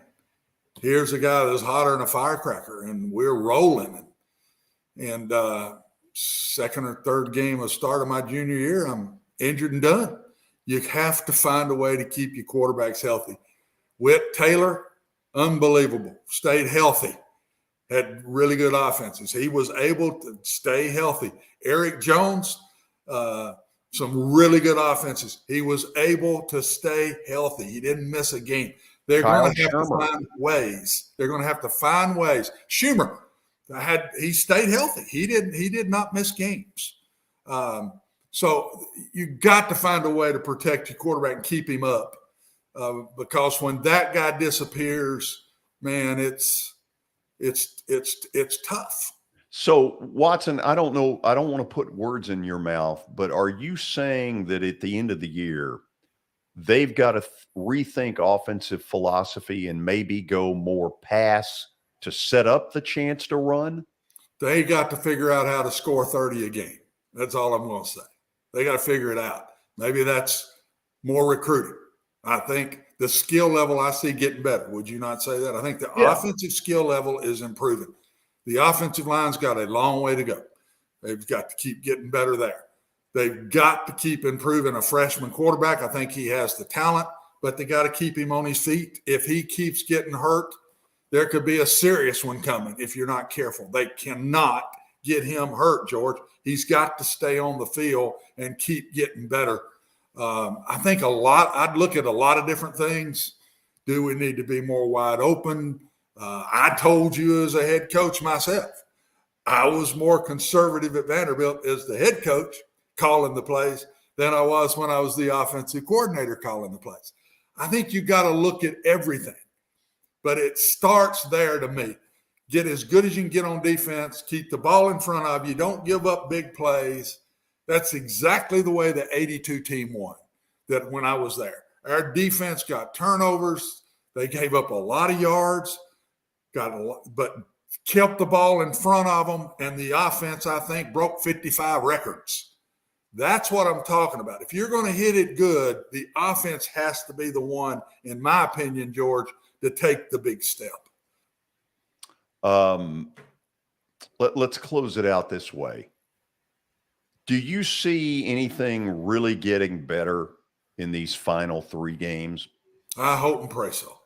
Here's a guy that's hotter than a firecracker, and we're rolling. And second or third game of start of my junior year, I'm injured and done. You have to find a way to keep your quarterbacks healthy. Whit Taylor, unbelievable, stayed healthy. Had really good offenses. He was able to stay healthy. Eric Jones, some really good offenses. He was able to stay healthy. He didn't miss a game. They're going to have to find ways. They're going to have to find ways. Schumer, he stayed healthy. He did not miss games. So you got to find a way to protect your quarterback and keep him up, because when that guy disappears, man, it's tough. So, Watson, I don't know. I don't want to put words in your mouth, but are you saying that at the end of the year, they've got to rethink offensive philosophy and maybe go more pass to set up the chance to run? They got to figure out how to score 30 a game. That's all I'm going to say. They got to figure it out. Maybe that's more recruiting. I think the skill level I see getting better. Would you not say that? I think the offensive skill level is improving. The offensive line's got a long way to go. They've got to keep getting better there. They've got to keep improving a freshman quarterback. I think he has the talent, but they got to keep him on his feet. If he keeps getting hurt, there could be a serious one coming if you're not careful. They cannot get him hurt, George. He's got to stay on the field and keep getting better. I think I'd look at a lot of different things. Do we need to be more wide open? I told you as a head coach myself, I was more conservative at Vanderbilt as the head coach calling the plays than I was when I was the offensive coordinator calling the plays. I think you got to look at everything, but it starts there to me. Get as good as you can get on defense, keep the ball in front of you, don't give up big plays. That's exactly the way the 82 team won that when I was there. Our defense got turnovers. They gave up a lot of yards, but kept the ball in front of them, and the offense, I think, broke 55 records. That's what I'm talking about. If you're going to hit it good, the offense has to be the one, in my opinion, George, to take the big step. let's close it out this way. Do you see anything really getting better in these final 3 games? I hope and pray so.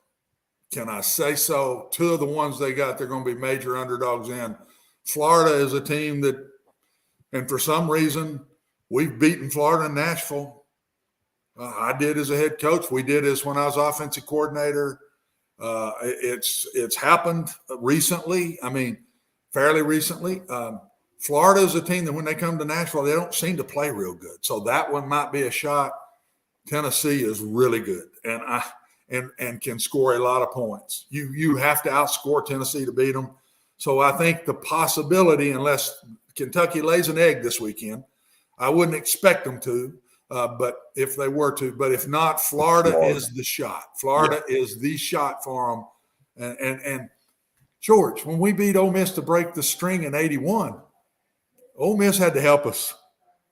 Can I say so? 2 of the ones they got, they're going to be major underdogs in. Florida is a team that, and for some reason, we've beaten Florida and Nashville. I did as a head coach. We did as when I was offensive coordinator. It's happened recently. I mean, fairly recently. Florida is a team that when they come to Nashville, they don't seem to play real good. So that one might be a shot. Tennessee is really good and can score a lot of points. You have to outscore Tennessee to beat them. So I think the possibility, unless Kentucky lays an egg this weekend, I wouldn't expect them to. But if they were to, but if not, Florida is the shot. Florida is the shot for them. And George, when we beat Ole Miss to break the string in 81, Ole Miss had to help us.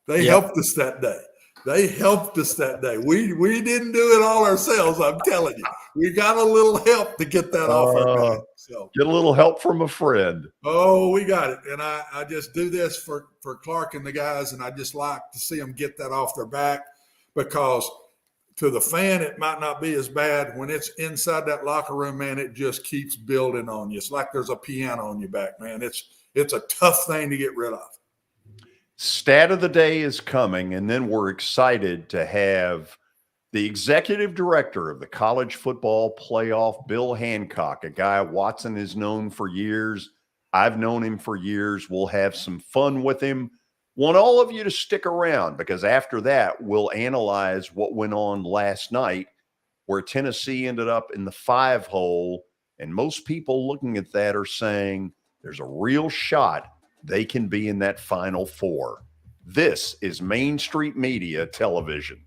They helped us that day. We didn't do it all ourselves, I'm telling you. We got a little help to get that off our back. So get a little help from a friend. Oh, we got it. And I just do this for Clark and the guys, and I just like to see them get that off their back, because to the fan, it might not be as bad. When it's inside that locker room, man, it just keeps building on you. It's like there's a piano on your back, man. It's a tough thing to get rid of. Stat of the day is coming, and then we're excited to have the executive director of the college football playoff, Bill Hancock, a guy Watson has known for years. I've known him for years. We'll have some fun with him. Want all of you to stick around, because after that, we'll analyze what went on last night, where Tennessee ended up in the 5-hole, and most people looking at that are saying there's a real shot they can be in that Final Four. This is Main Street Media Television.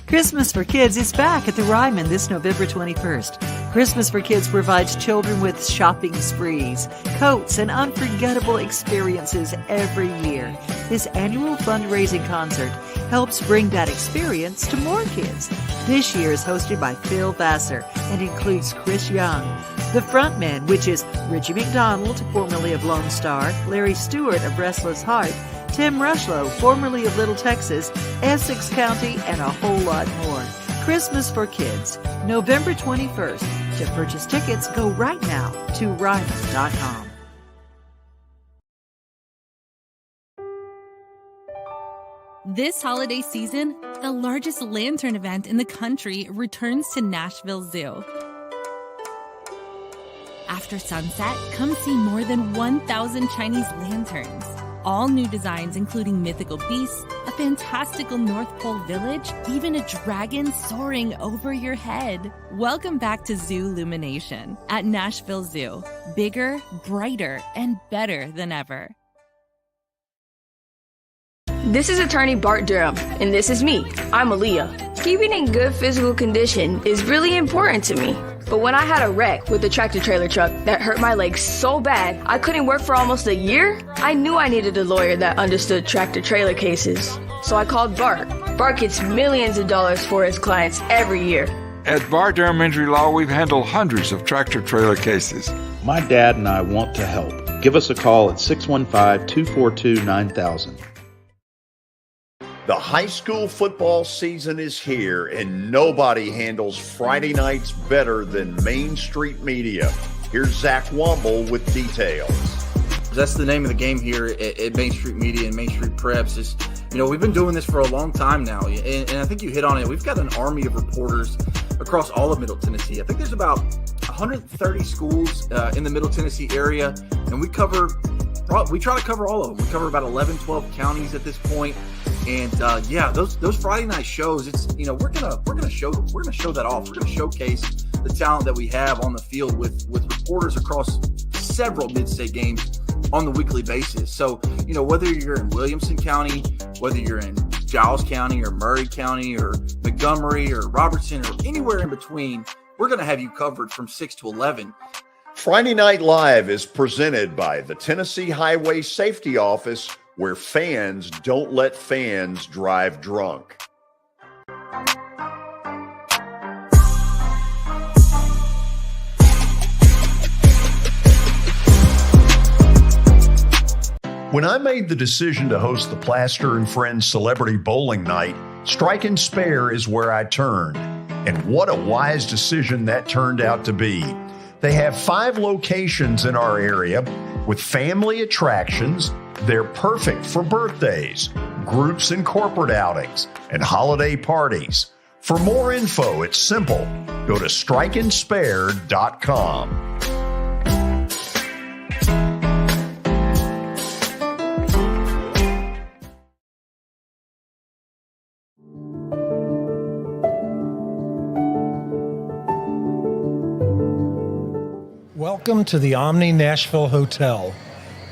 Christmas for Kids is back at the Ryman this November 21st. Christmas for Kids provides children with shopping sprees, coats, and unforgettable experiences every year. This annual fundraising concert helps bring that experience to more kids. This year is hosted by Phil Vassar and includes Chris Young. The frontmen, which is Richie McDonald, formerly of Lone Star, Larry Stewart of Restless Heart, Tim Rushlow, formerly of Little Texas, Essex County, and a whole lot more. Christmas for Kids, November 21st. To purchase tickets, go right now to Ryman.com. This holiday season, the largest lantern event in the country returns to Nashville Zoo. After sunset, come see more than 1,000 Chinese lanterns. All new designs including mythical beasts, a fantastical North Pole village, even a dragon soaring over your head. Welcome back to Zoo Illumination at Nashville Zoo. Bigger, brighter, and better than ever. This is attorney Bart Durham, and this is me. I'm Aaliyah. Keeping in good physical condition is really important to me. But when I had a wreck with a tractor-trailer truck that hurt my legs so bad I couldn't work for almost a year, I knew I needed a lawyer that understood tractor-trailer cases. So I called Bart. Bart gets millions of dollars for his clients every year. At Bart Durham Injury Law, we've handled hundreds of tractor-trailer cases. My dad and I want to help. Give us a call at 615-242-9000. The high school football season is here, and nobody handles Friday nights better than Main Street Media. Here's Zach Womble with details. That's the name of the game here at Main Street Media and Main Street Preps. Is, we've been doing this for a long time now, and I think you hit on it. We've got an army of reporters across all of Middle Tennessee. I think there's about 130 schools in the Middle Tennessee area, and we try to cover all of them. We cover about 11, 12 counties at this point. And those Friday night shows, it's we're gonna show that off. We're gonna showcase the talent that we have on the field with reporters across several mid-state games on the weekly basis. So whether you're in Williamson County, whether you're in Giles County or Murray County or Montgomery or Robertson or anywhere in between, we're going to have you covered from 6 to 11. Friday Night Live is presented by the Tennessee Highway Safety Office, where fans don't let fans drive drunk. When I made the decision to host the Plaster and Friends Celebrity Bowling Night, Strike and Spare is where I turned. And what a wise decision that turned out to be. They have 5 locations in our area with family attractions. They're perfect for birthdays, groups and corporate outings, and holiday parties. For more info, it's simple. Go to strikeandspare.com. Welcome to the Omni Nashville Hotel.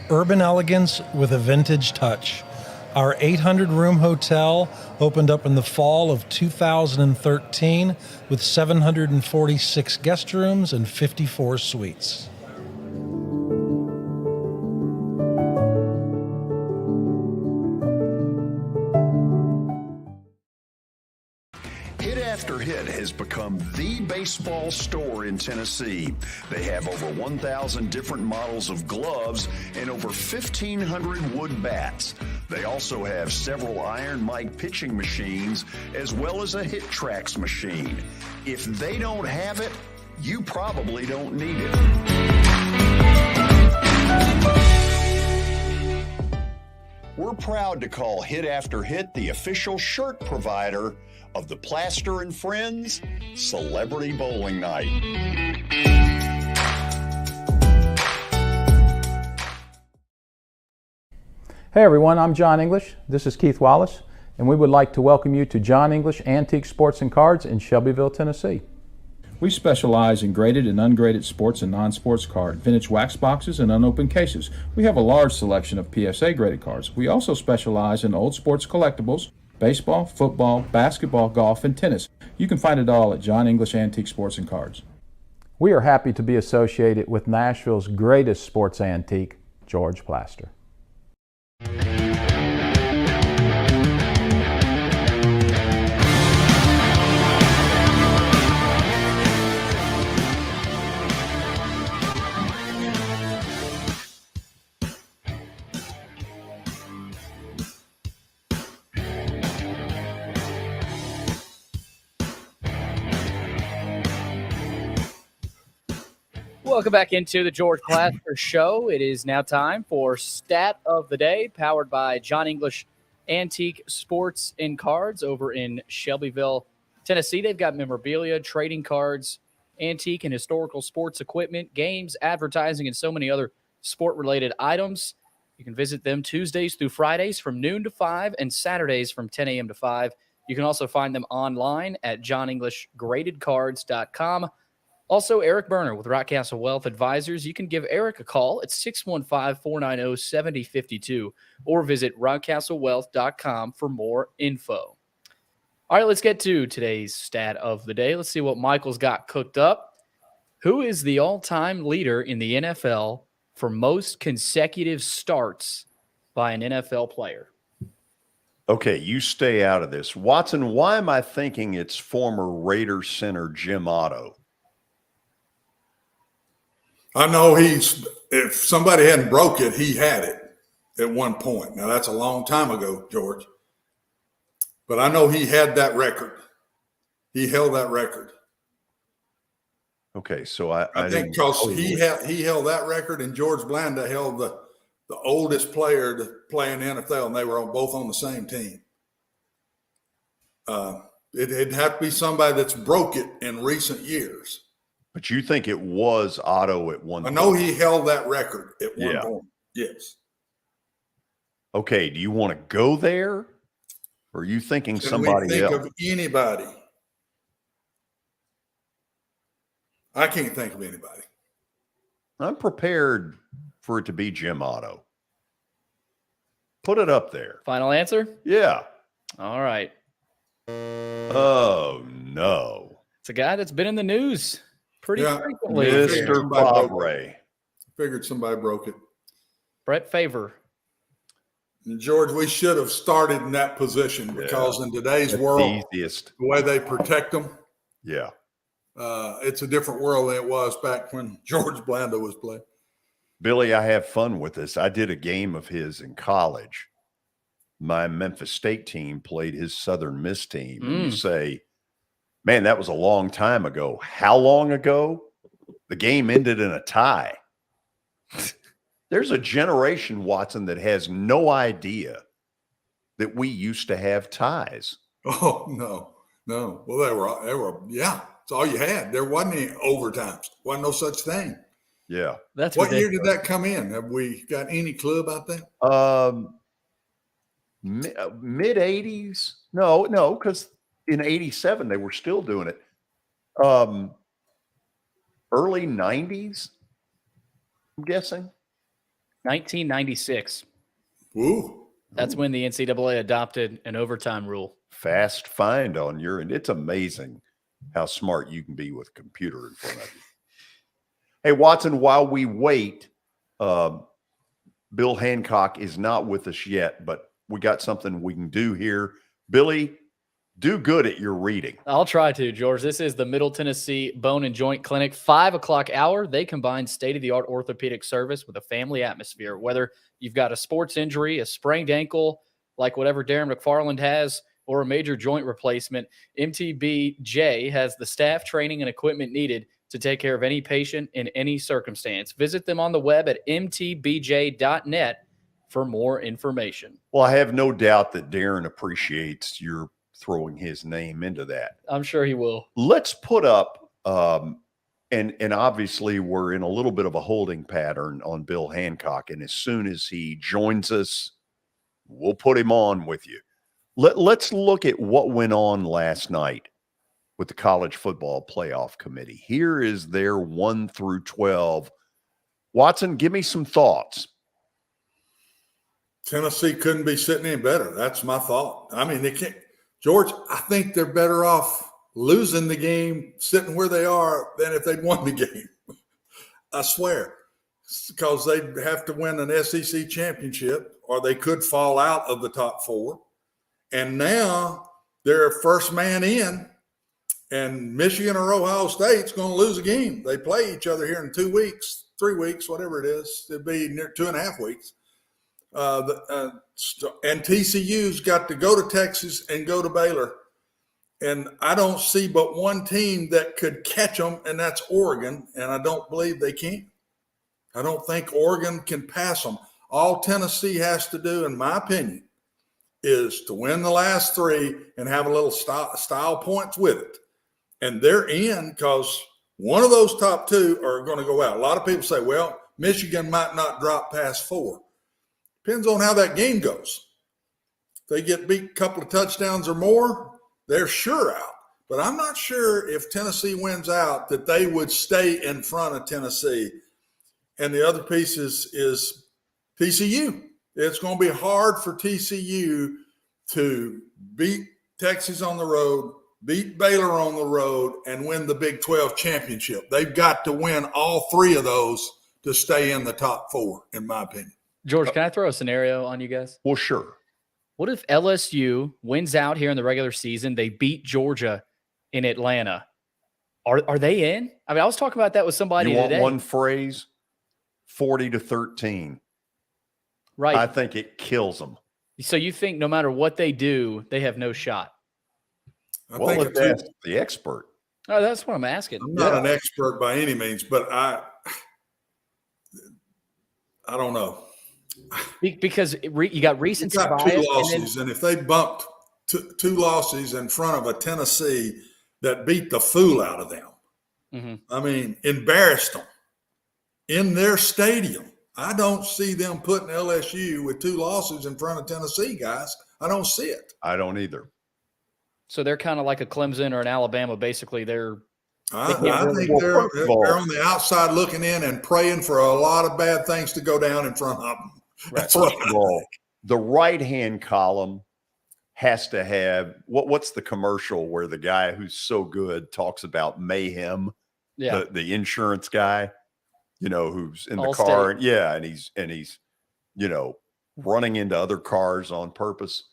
Urban elegance with a vintage touch. Our 800-room hotel opened up in the fall of 2013 with 746 guest rooms and 54 suites. Hit After Hit has become the baseball store in Tennessee. They have over 1,000 different models of gloves and over 1,500 wood bats. They also have several Iron Mike pitching machines as well as a Hit Trax machine. If they don't have it, you probably don't need it. We're proud to call Hit After Hit the official shirt provider of the Plaster and Friends Celebrity Bowling Night. Hey everyone, I'm John English. This is Keith Wallace, and we would like to welcome you to John English Antique Sports and Cards in Shelbyville, Tennessee. We specialize in graded and ungraded sports and non-sports cards, vintage wax boxes, and unopened cases. We have a large selection of PSA graded cards. We also specialize in old sports collectibles, baseball, football, basketball, golf, and tennis. You can find it all at John English Antique Sports and Cards. We are happy to be associated with Nashville's greatest sports antique, George Plaster. Welcome back into the George Plaster Show. It is now time for Stat of the Day, powered by John English Antique Sports and Cards over in Shelbyville, Tennessee. They've got memorabilia, trading cards, antique and historical sports equipment, games, advertising, and so many other sport-related items. You can visit them Tuesdays through Fridays from noon to 5 and Saturdays from 10 a.m. to 5. You can also find them online at johnenglishgradedcards.com. Also, Eric Berner with Rockcastle Wealth Advisors. You can give Eric a call at 615-490-7052 or visit rockcastlewealth.com for more info. All right, let's get to today's stat of the day. Let's see what Michael's got cooked up. Who is the all-time leader in the NFL for most consecutive starts by an NFL player? Okay, you stay out of this. Watson, why am I thinking it's former Raiders center Jim Otto? I know if somebody hadn't broke it, he had it at one point. Now, that's a long time ago, George. But I know he had that record. He held that record. Okay, so I think because he held that record, and George Blanda held the oldest player to play in the NFL, and they were both on the same team. It'd have to be somebody that's broke it in recent years. But you think it was Otto at one point? I know he held that record at one point. Yes. Okay, do you want to go there? Or are you thinking somebody else? Of anybody? I can't think of anybody. I'm prepared for it to be Jim Otto. Put it up there. Final answer? Yeah. All right. Oh, no. It's a guy that's been in the news pretty frequently. Mr. Fabre. Figured somebody broke it. Brett Favre. And George, we should have started in that position because in today's world, the way they protect them, it's a different world than it was back when George Blanda was playing. Billy, I have fun with this. I did a game of his in college. My Memphis State team played his Southern Miss team. And you say, man, that was a long time ago. How long ago? The game ended in a tie. There's a generation, Watson, that has no idea that we used to have ties. Oh, no. Well, they were, it's all you had. There wasn't any overtimes. Wasn't no such thing. Yeah. That's what year did that come in? Have we got any clue about that? Mid 80s. No, because in 87 they were still doing it. Early 90s, I'm guessing. 1996. Ooh. That's when the NCAA adopted an overtime rule. Fast find on your end. It's amazing how smart you can be with a computer in front of you. Hey, Watson, while we wait, Bill Hancock is not with us yet, but we got something we can do here. Billy, do good at your reading. I'll try to, George. This is the Middle Tennessee Bone and Joint Clinic, 5 o'clock hour. They combine state-of-the-art orthopedic service with a family atmosphere. Whether you've got a sports injury, a sprained ankle, like whatever Darren McFarland has, or a major joint replacement, MTBJ has the staff, training, and equipment needed to take care of any patient in any circumstance. Visit them on the web at mtbj.net for more information. Well, I have no doubt that Darren appreciates your throwing his name into that. I'm sure he will. Let's put up, and obviously we're in a little bit of a holding pattern on Bill Hancock, and as soon as he joins us, we'll put him on with you. Let's look at what went on last night with the College Football Playoff Committee. Here is their 1 through 12. Watson, give me some thoughts. Tennessee couldn't be sitting any better. That's my thought. I mean, they can't. George, I think they're better off losing the game, sitting where they are, than if they'd won the game. I swear. Because they'd have to win an SEC championship, or they could fall out of the top 4. And now they're first man in, and Michigan or Ohio State's going to lose a game. They play each other here in 2 weeks, 3 weeks, whatever it is. It'd be near 2.5 weeks. And TCU's got to go to Texas and go to Baylor. And I don't see but one team that could catch them, and that's Oregon. And I don't believe they can. I don't think Oregon can pass them. All Tennessee has to do, in my opinion, is to win the last 3 and have a little style points with it. And they're in because one of those top 2 are going to go out. A lot of people say, well, Michigan might not drop past 4. Depends on how that game goes. If they get beat a couple of touchdowns or more, they're sure out. But I'm not sure if Tennessee wins out that they would stay in front of Tennessee. And the other piece is TCU. It's going to be hard for TCU to beat Texas on the road, beat Baylor on the road, and win the Big 12 championship. They've got to win all 3 of those to stay in the top 4, in my opinion. George, can I throw a scenario on you guys? Well, sure. What if LSU wins out here in the regular season? They beat Georgia in Atlanta. Are they in? I mean, I was talking about that with somebody today. You want today. one phrase? 40-13. Right. I think it kills them. So you think no matter what they do, they have no shot? Well, if that's the expert. Oh, that's what I'm asking. I'm not an expert by any means, but I don't know. Because you got recency bias. 2 losses, and if they bumped 2 losses in front of a Tennessee that beat the fool out of them, I mean, embarrassed them in their stadium. I don't see them putting LSU with 2 losses in front of Tennessee, guys. I don't see it. I don't either. So they're kind of like a Clemson or an Alabama. Basically, I think they're on the outside looking in and praying for a lot of bad things to go down in front of them. That's First of all, the right-hand column has to have what's the commercial where the guy who's so good talks about mayhem, the insurance guy, who's in the car, and he's running into other cars on purpose.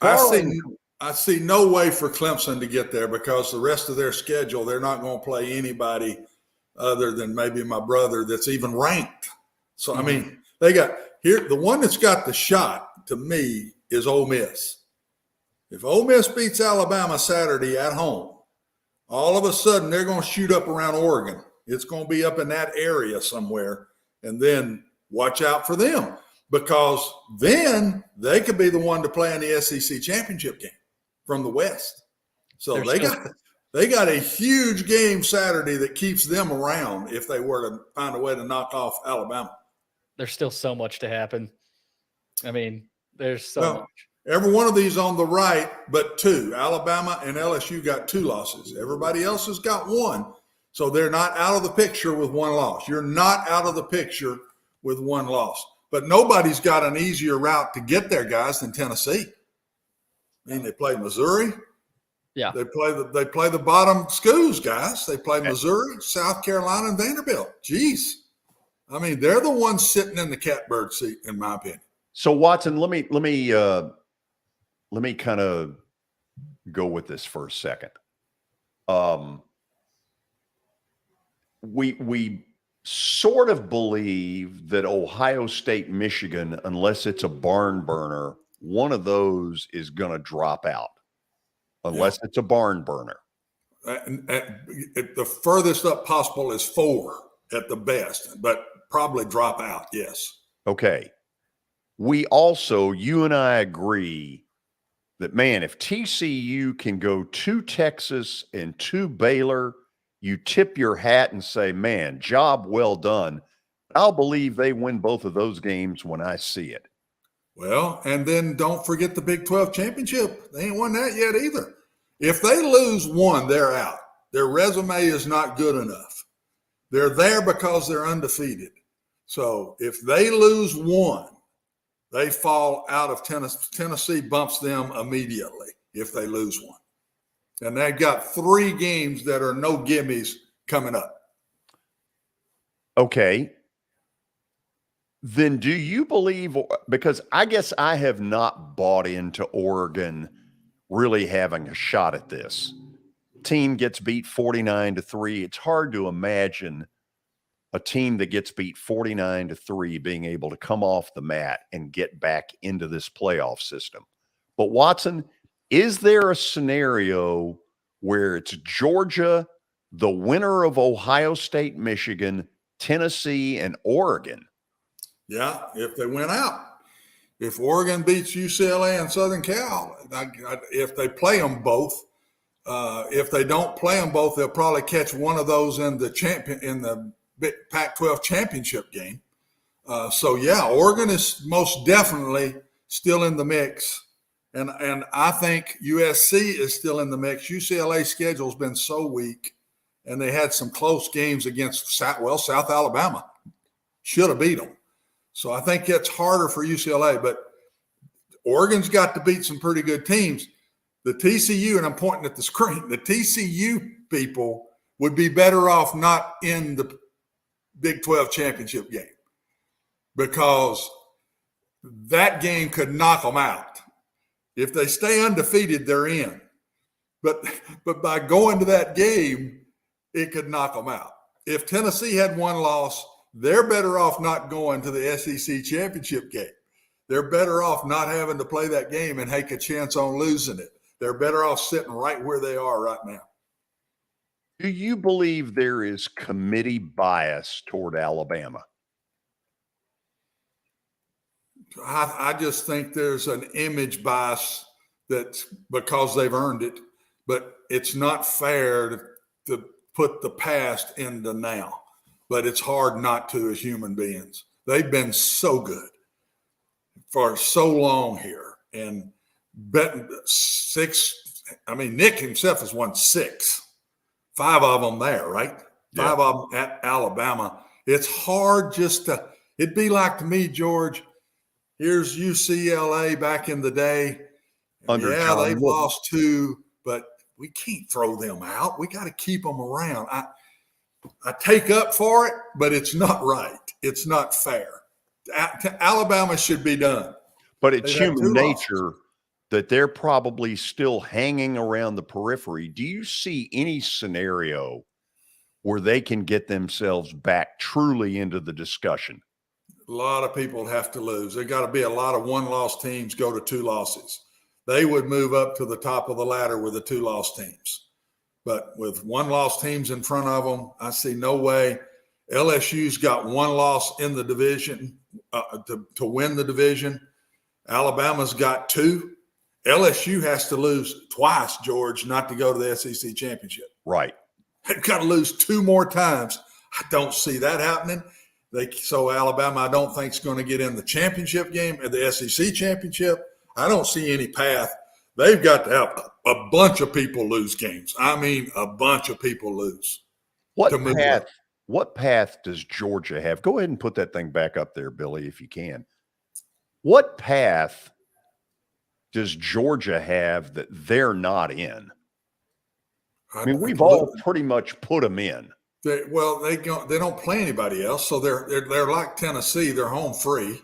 I see no way for Clemson to get there because the rest of their schedule, they're not going to play anybody other than maybe my brother that's even ranked. So, I mean, they got here, the one that's got the shot to me is Ole Miss. If Ole Miss beats Alabama Saturday at home, all of a sudden they're going to shoot up around Oregon. It's going to be up in that area somewhere. And then watch out for them because then they could be the one to play in the SEC championship game from the West. So they got a huge game Saturday that keeps them around if they were to find a way to knock off Alabama. There's still so much to happen. I mean, there's so much. Every one of these on the right, but two. Alabama and LSU got 2 losses. Everybody else has got 1. So they're not out of the picture with 1 loss. You're not out of the picture with 1 loss. But nobody's got an easier route to get there, guys, than Tennessee. I mean, they play Missouri. Yeah. They play the bottom schools, guys. They play Missouri, South Carolina, and Vanderbilt. Jeez. I mean, they're the ones sitting in the catbird seat, in my opinion. So Watson, let me kind of go with this for a second. We sort of believe that Ohio State, Michigan, unless it's a barn burner, one of those is going to drop out, unless it's a barn burner. The furthest up possible is 4 at the best, but probably drop out. Yes. Okay. We also, you and I agree that, man, if TCU can go to Texas and to Baylor, you tip your hat and say, man, job well done. I'll believe they win both of those games when I see it. Well, and then don't forget the Big 12 championship. They ain't won that yet either. If they lose 1, they're out. Their resume is not good enough. They're there because they're undefeated. So if they lose 1, they fall out of Tennessee. Tennessee bumps them immediately if they lose 1. And they've got 3 games that are no gimmies coming up. Okay. Then do you believe, because I guess I have not bought into Oregon really having a shot at this. Team gets beat 49-3. It's hard to imagine a team that gets beat 49-3 being able to come off the mat and get back into this playoff system. But Watson, is there a scenario where it's Georgia, the winner of Ohio State, Michigan, Tennessee, and Oregon? Yeah, if they win out. If Oregon beats UCLA and Southern Cal, if they play them both, if they don't play them both, they'll probably catch one of those in the Pac-12 championship game. So yeah, Oregon is most definitely still in the mix. And I think USC is still in the mix. UCLA's schedule's been so weak, and they had some close games against South Alabama. Should have beat them. So I think it's harder for UCLA, but Oregon's got to beat some pretty good teams. The TCU, and I'm pointing at the screen, the TCU people would be better off not in the Big 12 championship game because that game could knock them out. If they stay undefeated, they're in. But by going to that game, it could knock them out. If Tennessee had 1 loss, they're better off not going to the SEC championship game. They're better off not having to play that game and take a chance on losing it. They're better off sitting right where they are right now. Do you believe there is committee bias toward Alabama? I just think there's an image bias that's because they've earned it, but it's not fair to put the past into now. But it's hard not to as human beings. They've been so good for so long here. And betting 6, I mean, Nick himself has won 6. 5 of them there, right? Yeah. 5 of them at Alabama. It's hard it'd be like to me, George, here's UCLA back in the day. under yeah, John they've Wooden. lost 2, but we can't throw them out. We got to keep them around. I take up for it, but it's not right. It's not fair. Alabama should be done. But it's They've had human 2 nature losses. that they're probably still hanging around the periphery. Do you see any scenario where they can get themselves back truly into the discussion? A lot of people have to lose. There got to be a lot of 1-loss teams go to 2 losses. They would move up to the top of the ladder with the 2-loss teams. But with 1-loss teams in front of them, I see no way. LSU's got 1 loss in the division to win the division. Alabama's got 2. LSU has to lose twice, George, not to go to the SEC championship. Right. They've got to lose 2 more times. I don't see that happening. So Alabama, I don't think is going to get in the championship game or the SEC championship. I don't see any path. They've got to have a bunch of people lose games. I mean, a bunch of people lose. What path does Georgia have? Go ahead and put that thing back up there, Billy, if you can. What path does Georgia have that they're not in? I mean, we've all pretty much put them in. They don't play anybody else, so they're like Tennessee. They're home free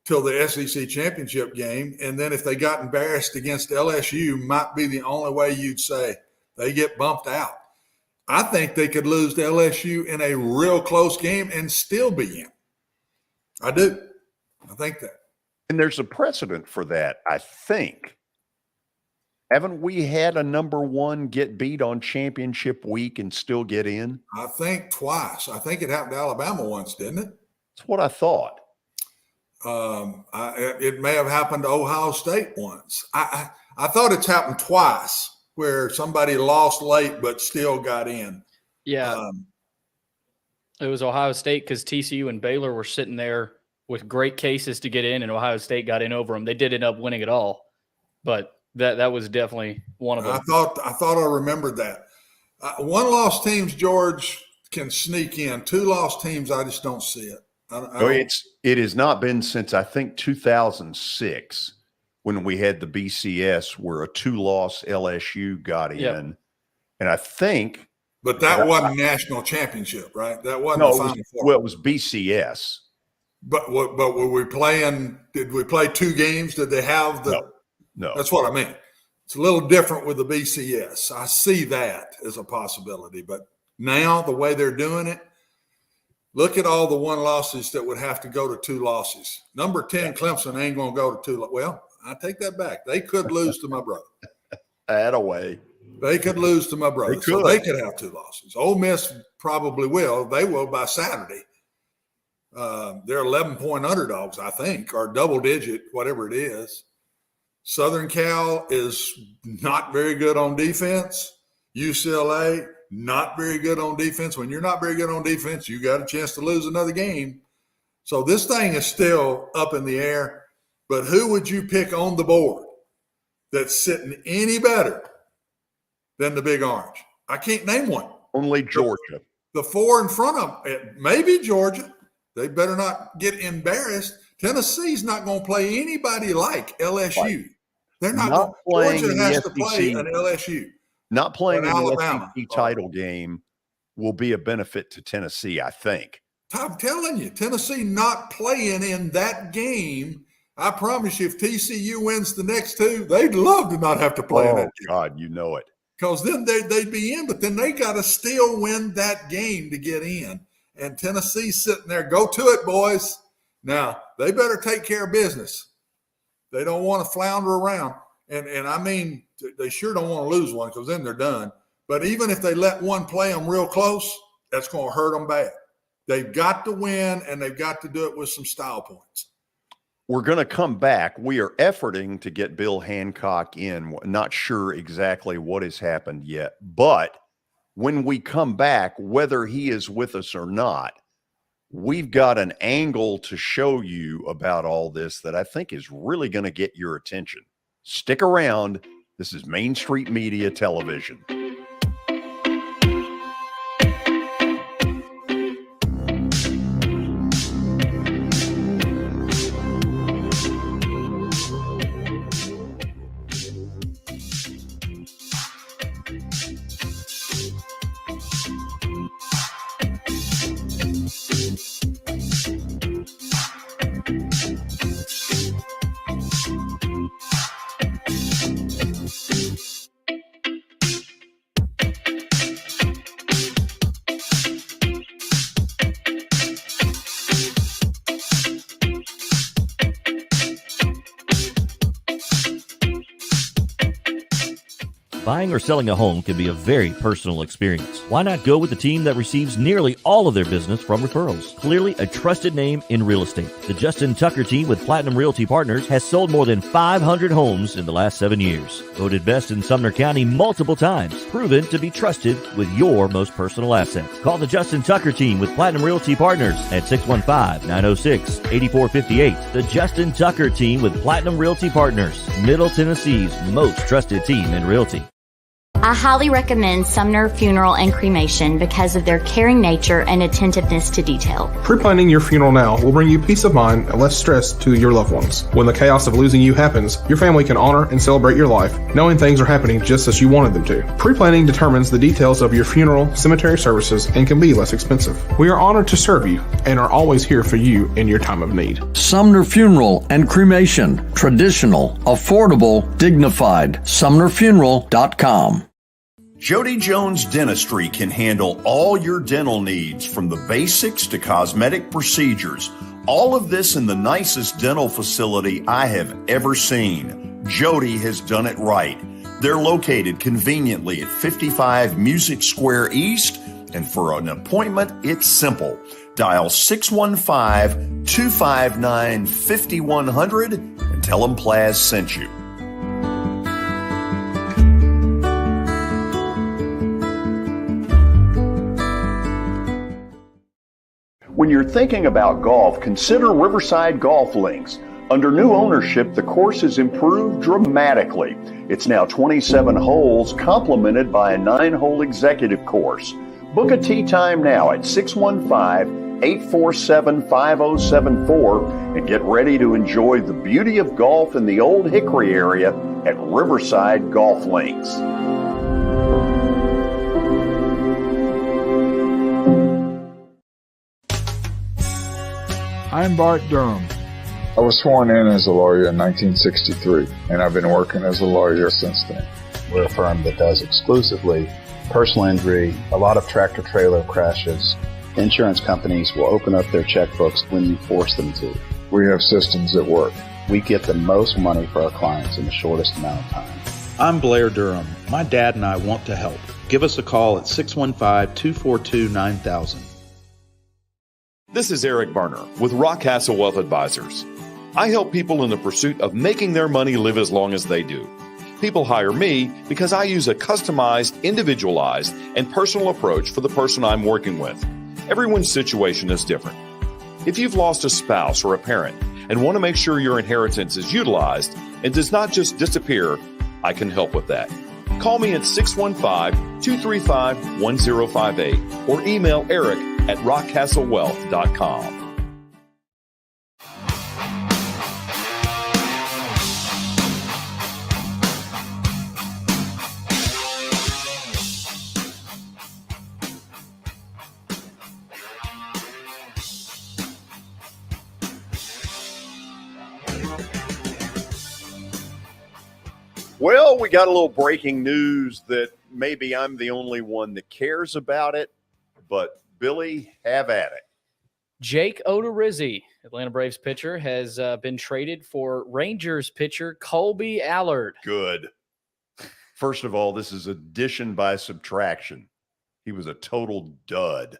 till the SEC championship game, and then if they got embarrassed against LSU, might be the only way you'd say they get bumped out. I think they could lose to LSU in a real close game and still be in. I do. I think that. And there's a precedent for that, I think. Haven't we had a number 1 get beat on championship week and still get in? I think twice. I think it happened to Alabama once, didn't it? That's what I thought. It may have happened to Ohio State once. I thought it's happened twice where somebody lost late but still got in. Yeah. It was Ohio State because TCU and Baylor were sitting there with great cases to get in, and Ohio State got in over them. They did end up winning it all, but that was definitely one of them. I thought I remembered that. 1-loss teams, George, can sneak in. 2-loss teams, I just don't see it. It has not been since, I think, 2006 when we had the BCS where a 2-loss LSU got in. And I think. But that wasn't national championship, right? That wasn't the Final Four. Well, it was BCS. But were we playing? Did we play 2 games? Did they have the? No. That's what I mean. It's a little different with the BCS. I see that as a possibility. But now the way they're doing it, look at all the 1 losses that would have to go to 2 losses. Number 10, Clemson ain't going to go to 2. Well, I take that back. They could lose to my brother. Attaway. They could lose to my brother. So they could have 2 losses. Ole Miss probably will. They will by Saturday. They're 11-point underdogs, I think, or double-digit, whatever it is. Southern Cal is not very good on defense. UCLA, not very good on defense. When you're not very good on defense, you got a chance to lose another game. So this thing is still up in the air. But who would you pick on the board that's sitting any better than the Big Orange? I can't name one. Only Georgia. The 4 in front of them, maybe Georgia. They better not get embarrassed. Tennessee's not going to play anybody like LSU. Right. They're not playing. Georgia has to play an LSU. Not playing in the SEC title game will be a benefit to Tennessee, I think. I'm telling you, Tennessee not playing in that game. I promise you, if TCU wins the next 2, they'd love to not have to play in that game. God, you know it. Because then they'd be in, but then they got to still win that game to get in. And Tennessee's sitting there, go to it, boys. Now, they better take care of business. They don't want to flounder around. And I mean, they sure don't want to lose one because then they're done. But even if they let one play them real close, that's going to hurt them bad. They've got to win, and they've got to do it with some style points. We're going to come back. We are efforting to get Bill Hancock in. Not sure exactly what has happened yet. But when we come back, whether he is with us or not, we've got an angle to show you about all this that I think is really going to get your attention. Stick around. This is Main Street Media Television. Buying or selling a home can be a very personal experience. Why not go with the team that receives nearly all of their business from referrals? Clearly a trusted name in real estate. The Justin Tucker team with Platinum Realty Partners has sold more than 500 homes in the last 7 years. Voted best in Sumner County multiple times. Proven to be trusted with your most personal assets. Call the Justin Tucker team with Platinum Realty Partners at 615-906-8458. The Justin Tucker team with Platinum Realty Partners, Middle Tennessee's most trusted team in realty. I highly recommend Sumner Funeral and Cremation because of their caring nature and attentiveness to detail. Pre-planning your funeral now will bring you peace of mind and less stress to your loved ones. When the chaos of losing you happens, your family can honor and celebrate your life, knowing things are happening just as you wanted them to. Pre-planning determines the details of your funeral, cemetery services, and can be less expensive. We are honored to serve you and are always here for you in your time of need. Sumner Funeral and Cremation. Traditional, affordable, dignified. SumnerFuneral.com. Jody Jones Dentistry can handle all your dental needs, from the basics to cosmetic procedures. All of this in the nicest dental facility I have ever seen. Jody has done it right. They're located conveniently at 55 Music Square East, and for an appointment, it's simple. Dial 615-259-5100 and tell them Plaz sent you. When you're thinking about golf, consider Riverside Golf Links. Under new ownership, the course has improved dramatically. It's now 27 holes, complemented by a 9-hole executive course. Book a tee time now at 615-847-5074 and get ready to enjoy the beauty of golf in the Old Hickory area at Riverside Golf Links. I'm Bart Durham. I was sworn in as a lawyer in 1963, and I've been working as a lawyer since then. We're a firm that does exclusively personal injury, a lot of tractor-trailer crashes. Insurance companies will open up their checkbooks when you force them to. We have systems that work. We get the most money for our clients in the shortest amount of time. I'm Blair Durham. My dad and I want to help. Give us a call at 615-242-9000. This is Eric Berner with Rockcastle Wealth Advisors. I help people in the pursuit of making their money live as long as they do. People hire me because I use a customized, individualized, and personal approach for the person I'm working with. Everyone's situation is different. If you've lost a spouse or a parent and want to make sure your inheritance is utilized and does not just disappear, I can help with that. Call me at 615-235-1058 or email Eric at rockcastlewealth.com. Well, we got a little breaking news that maybe I'm the only one that cares about it, but Billy, have at it. Jake Odorizzi, Atlanta Braves pitcher, has been traded for Rangers pitcher Colby Allard. Good. First of all, this is addition by subtraction. He was a total dud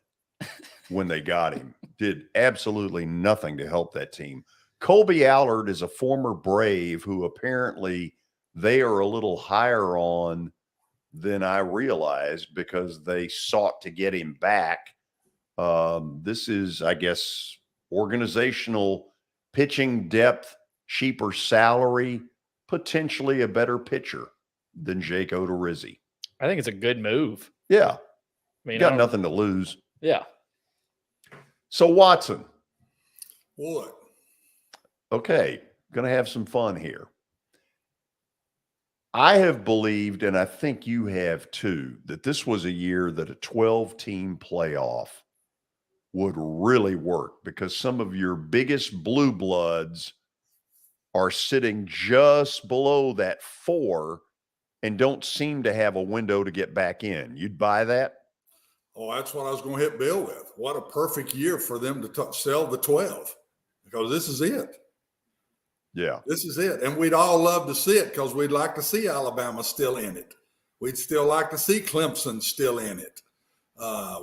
when they got him. Did absolutely nothing to help that team. Colby Allard is a former Brave who apparently they are a little higher on than I realized because they sought to get him back. This is, I guess, organizational pitching depth, cheaper salary, potentially a better pitcher than Jake Odorizzi. I think it's a good move. Yeah. I mean, you got nothing to lose. Yeah. So, Watson. What? Okay. Going to have some fun here. I have believed, and I think you have too, that this was a year that a 12-team playoff would really work because some of your biggest blue bloods are sitting just below that 4 and don't seem to have a window to get back in. You'd buy that? Oh, that's what I was going to hit Bill with. What a perfect year for them to sell the 12, because this is it. Yeah. This is it. And we'd all love to see it because we'd like to see Alabama still in it. We'd still like to see Clemson still in it.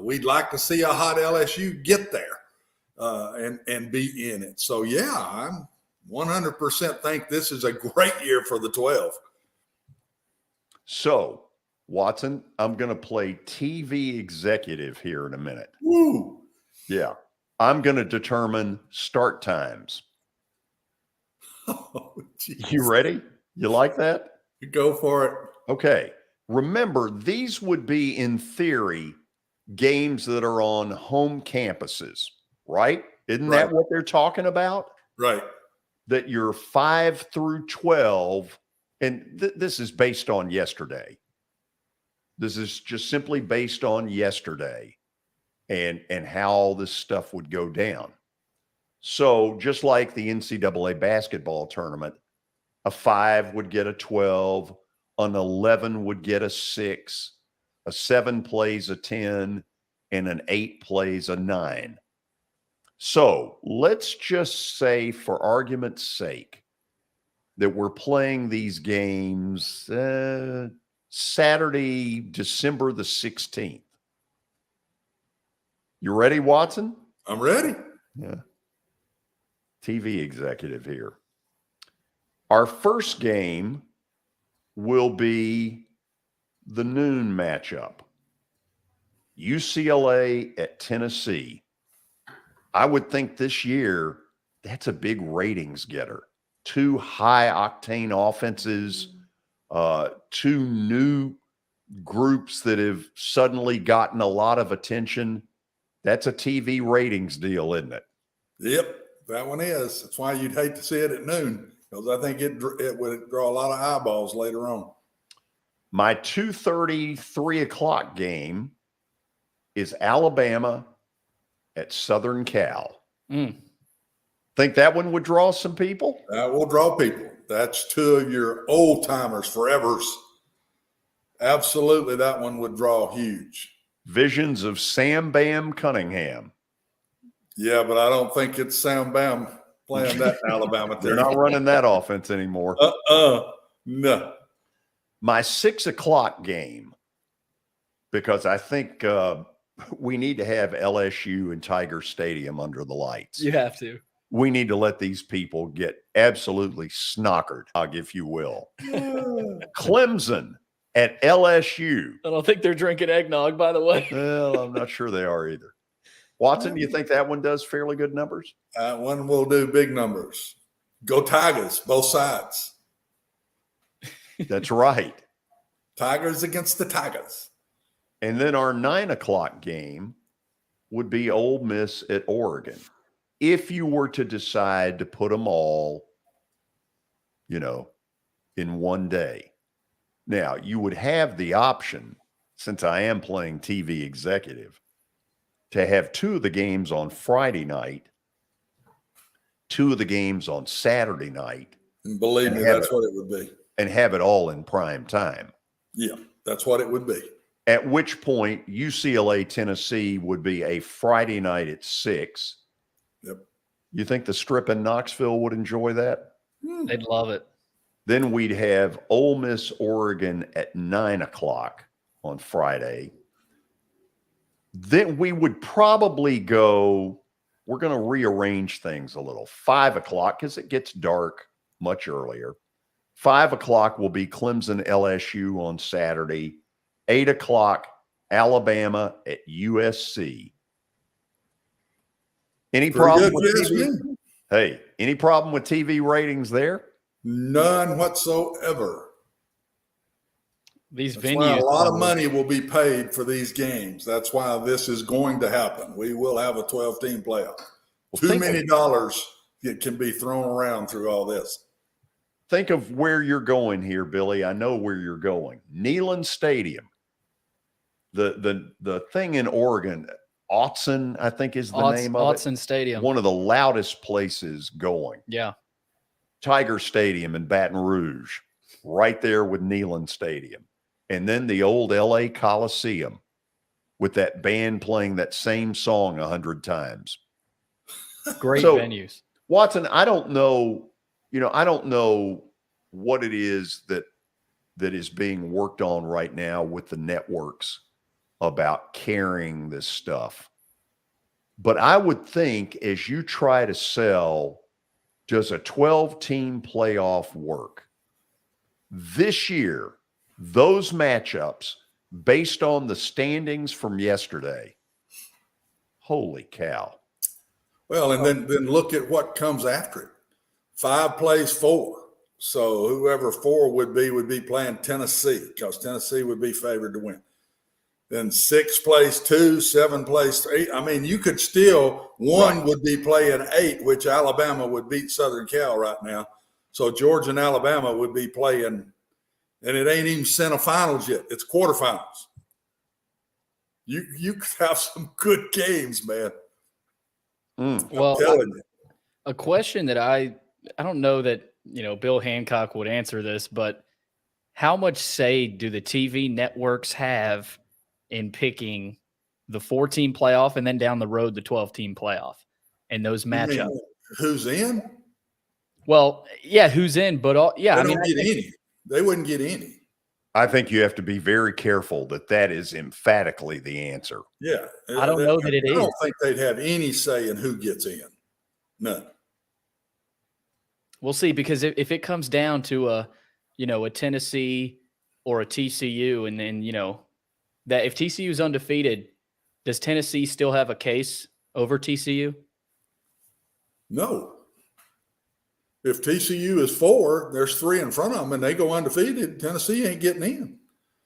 We'd like to see a hot LSU get there and be in it. So, yeah, I'm 100% think this is a great year for the 12. So, Watson, I'm going to play TV executive here in a minute. Woo! Yeah. I'm going to determine start times. Oh, you ready? You like that? Go for it. Okay. Remember, these would be, in theory, games that are on home campuses, right? Isn't that what they're talking about? Right. That you're 5 through 12, and this is based on yesterday. This is just simply based on yesterday and how all this stuff would go down. So just like the NCAA basketball tournament, a 5 would get a 12, an 11 would get a 6, a 7 plays a 10, and an 8 plays a 9. So let's just say, for argument's sake, that we're playing these games Saturday, December the 16th. You ready, Watson? I'm ready. Yeah. TV executive here. Our first game will be the noon matchup. UCLA at Tennessee. I would think this year that's a big ratings getter. 2 high-octane offenses, 2 new groups that have suddenly gotten a lot of attention. That's a TV ratings deal, isn't it? Yep, that one is. That's why you'd hate to see it at noon, because I think it would draw a lot of eyeballs later on. My 2:30, 3 o'clock game is Alabama at Southern Cal. Think that one would draw some people? That will draw people. That's 2 of your old timers, forevers. Absolutely, that one would draw huge. Visions of Sam Bam Cunningham. Yeah, but I don't think it's Sam Bam playing that in Alabama. They're not running that offense anymore. No. My 6 o'clock game, because I think we need to have LSU and Tiger Stadium under the lights. You have to. We need to let these people get absolutely snockered, if you will. Clemson at LSU. I don't think they're drinking eggnog, by the way. Well, I'm not sure they are either. Watson, do you think that one does fairly good numbers? That one will do big numbers. Go Tigers, both sides. That's right. Tigers against the Tigers. And then our 9 o'clock game would be Ole Miss at Oregon. If you were to decide to put them all, in one day. Now, you would have the option, since I am playing TV executive, to have 2 of the games on Friday night, 2 of the games on Saturday night. And believe me, that's what it would be. And have it all in prime time. Yeah, that's what it would be. At which point, UCLA, Tennessee would be a Friday night at 6. Yep. You think the Strip in Knoxville would enjoy that? They'd love it. Then we'd have Ole Miss, Oregon at 9 o'clock on Friday. Then we would probably go, we're going to rearrange things a little. 5 o'clock, because it gets dark much earlier. 5 o'clock will be Clemson, LSU on Saturday. 8 o'clock, Alabama at USC. Any problem with TV? Hey, any problem with TV ratings there? None whatsoever. These That's venues, why a lot of money will be paid for these games. That's why this is going to happen. We will have a 12-team playoff. Too many dollars can be thrown around through all this. Think of where you're going here, Billy. I know where you're going. Neyland Stadium. The thing in Oregon, Autzen, I think is the name of it. Autzen Stadium. One of the loudest places going. Yeah. Tiger Stadium in Baton Rouge. right there with Neyland Stadium. And then the old LA Coliseum with that band playing that same song 100 times. Great venues. Watson, I don't know what it is that is being worked on right now with the networks about carrying this stuff. But I would think as you try to sell, does a 12-team playoff work? This year, those matchups, based on the standings from yesterday, holy cow. Well, and then look at what comes after it. 5 plays 4. So whoever 4 would be playing Tennessee, because Tennessee would be favored to win. Then 6 plays 2, 7 plays 3. I mean, you could still, one would be playing 8, which Alabama would beat Southern Cal right now. So Georgia and Alabama would be playing, and it ain't even semifinals yet. It's quarterfinals. You could have some good games, man. Well, a question that I don't know that, Bill Hancock would answer this, but how much say do the TV networks have in picking the 4-team playoff and then down the road the 12-team playoff and those matchups? Who's in? Well, yeah, who's in? But they don't get any. They wouldn't get any. I think you have to be very careful that is emphatically the answer. Yeah, I don't know that it is. I don't think they'd have any say in who gets in. None. We'll see, because if it comes down to a Tennessee or a TCU, and then that if TCU is undefeated, does Tennessee still have a case over TCU? No. If TCU is 4, there's 3 in front of them, and they go undefeated, Tennessee ain't getting in.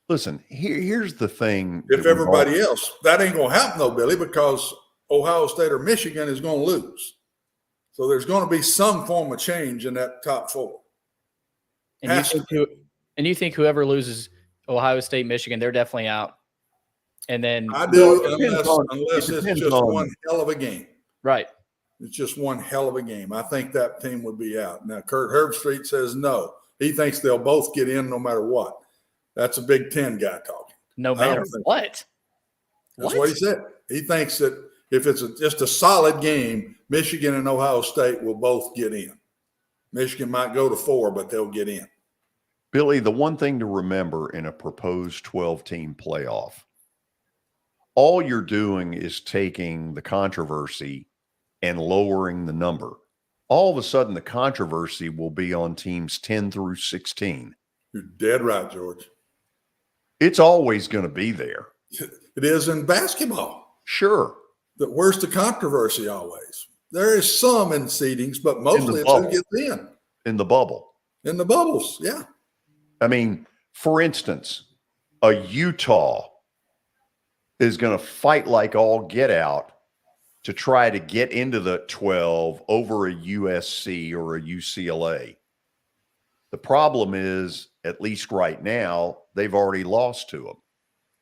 Listen, here's the thing. If everybody else, that ain't going to happen, though, Billy, because Ohio State or Michigan is going to lose. So there's going to be some form of change in that top 4. And you think whoever loses Ohio State, Michigan, they're definitely out. And then I do, unless it's just one hell of a game. Right. It's just one hell of a game. I think that team would be out. Now, Kurt Herbstreit says no. He thinks they'll both get in no matter what. That's a Big Ten guy talking. No matter what? That's what he said. He thinks that if it's just a solid game, Michigan and Ohio State will both get in. Michigan might go to 4, but they'll get in. Billy, the one thing to remember in a proposed 12-team playoff, all you're doing is taking the controversy and lowering the number. All of a sudden, the controversy will be on teams 10 through 16. You're dead right, George. It's always going to be there. It is in basketball. Sure. Where's the controversy always? There is some in seedings, but mostly it's who gets in. In the bubble. In the bubbles, yeah. I mean, for instance, a Utah is going to fight like all get out to try to get into the 12 over a USC or a UCLA. The problem is, at least right now, they've already lost to them.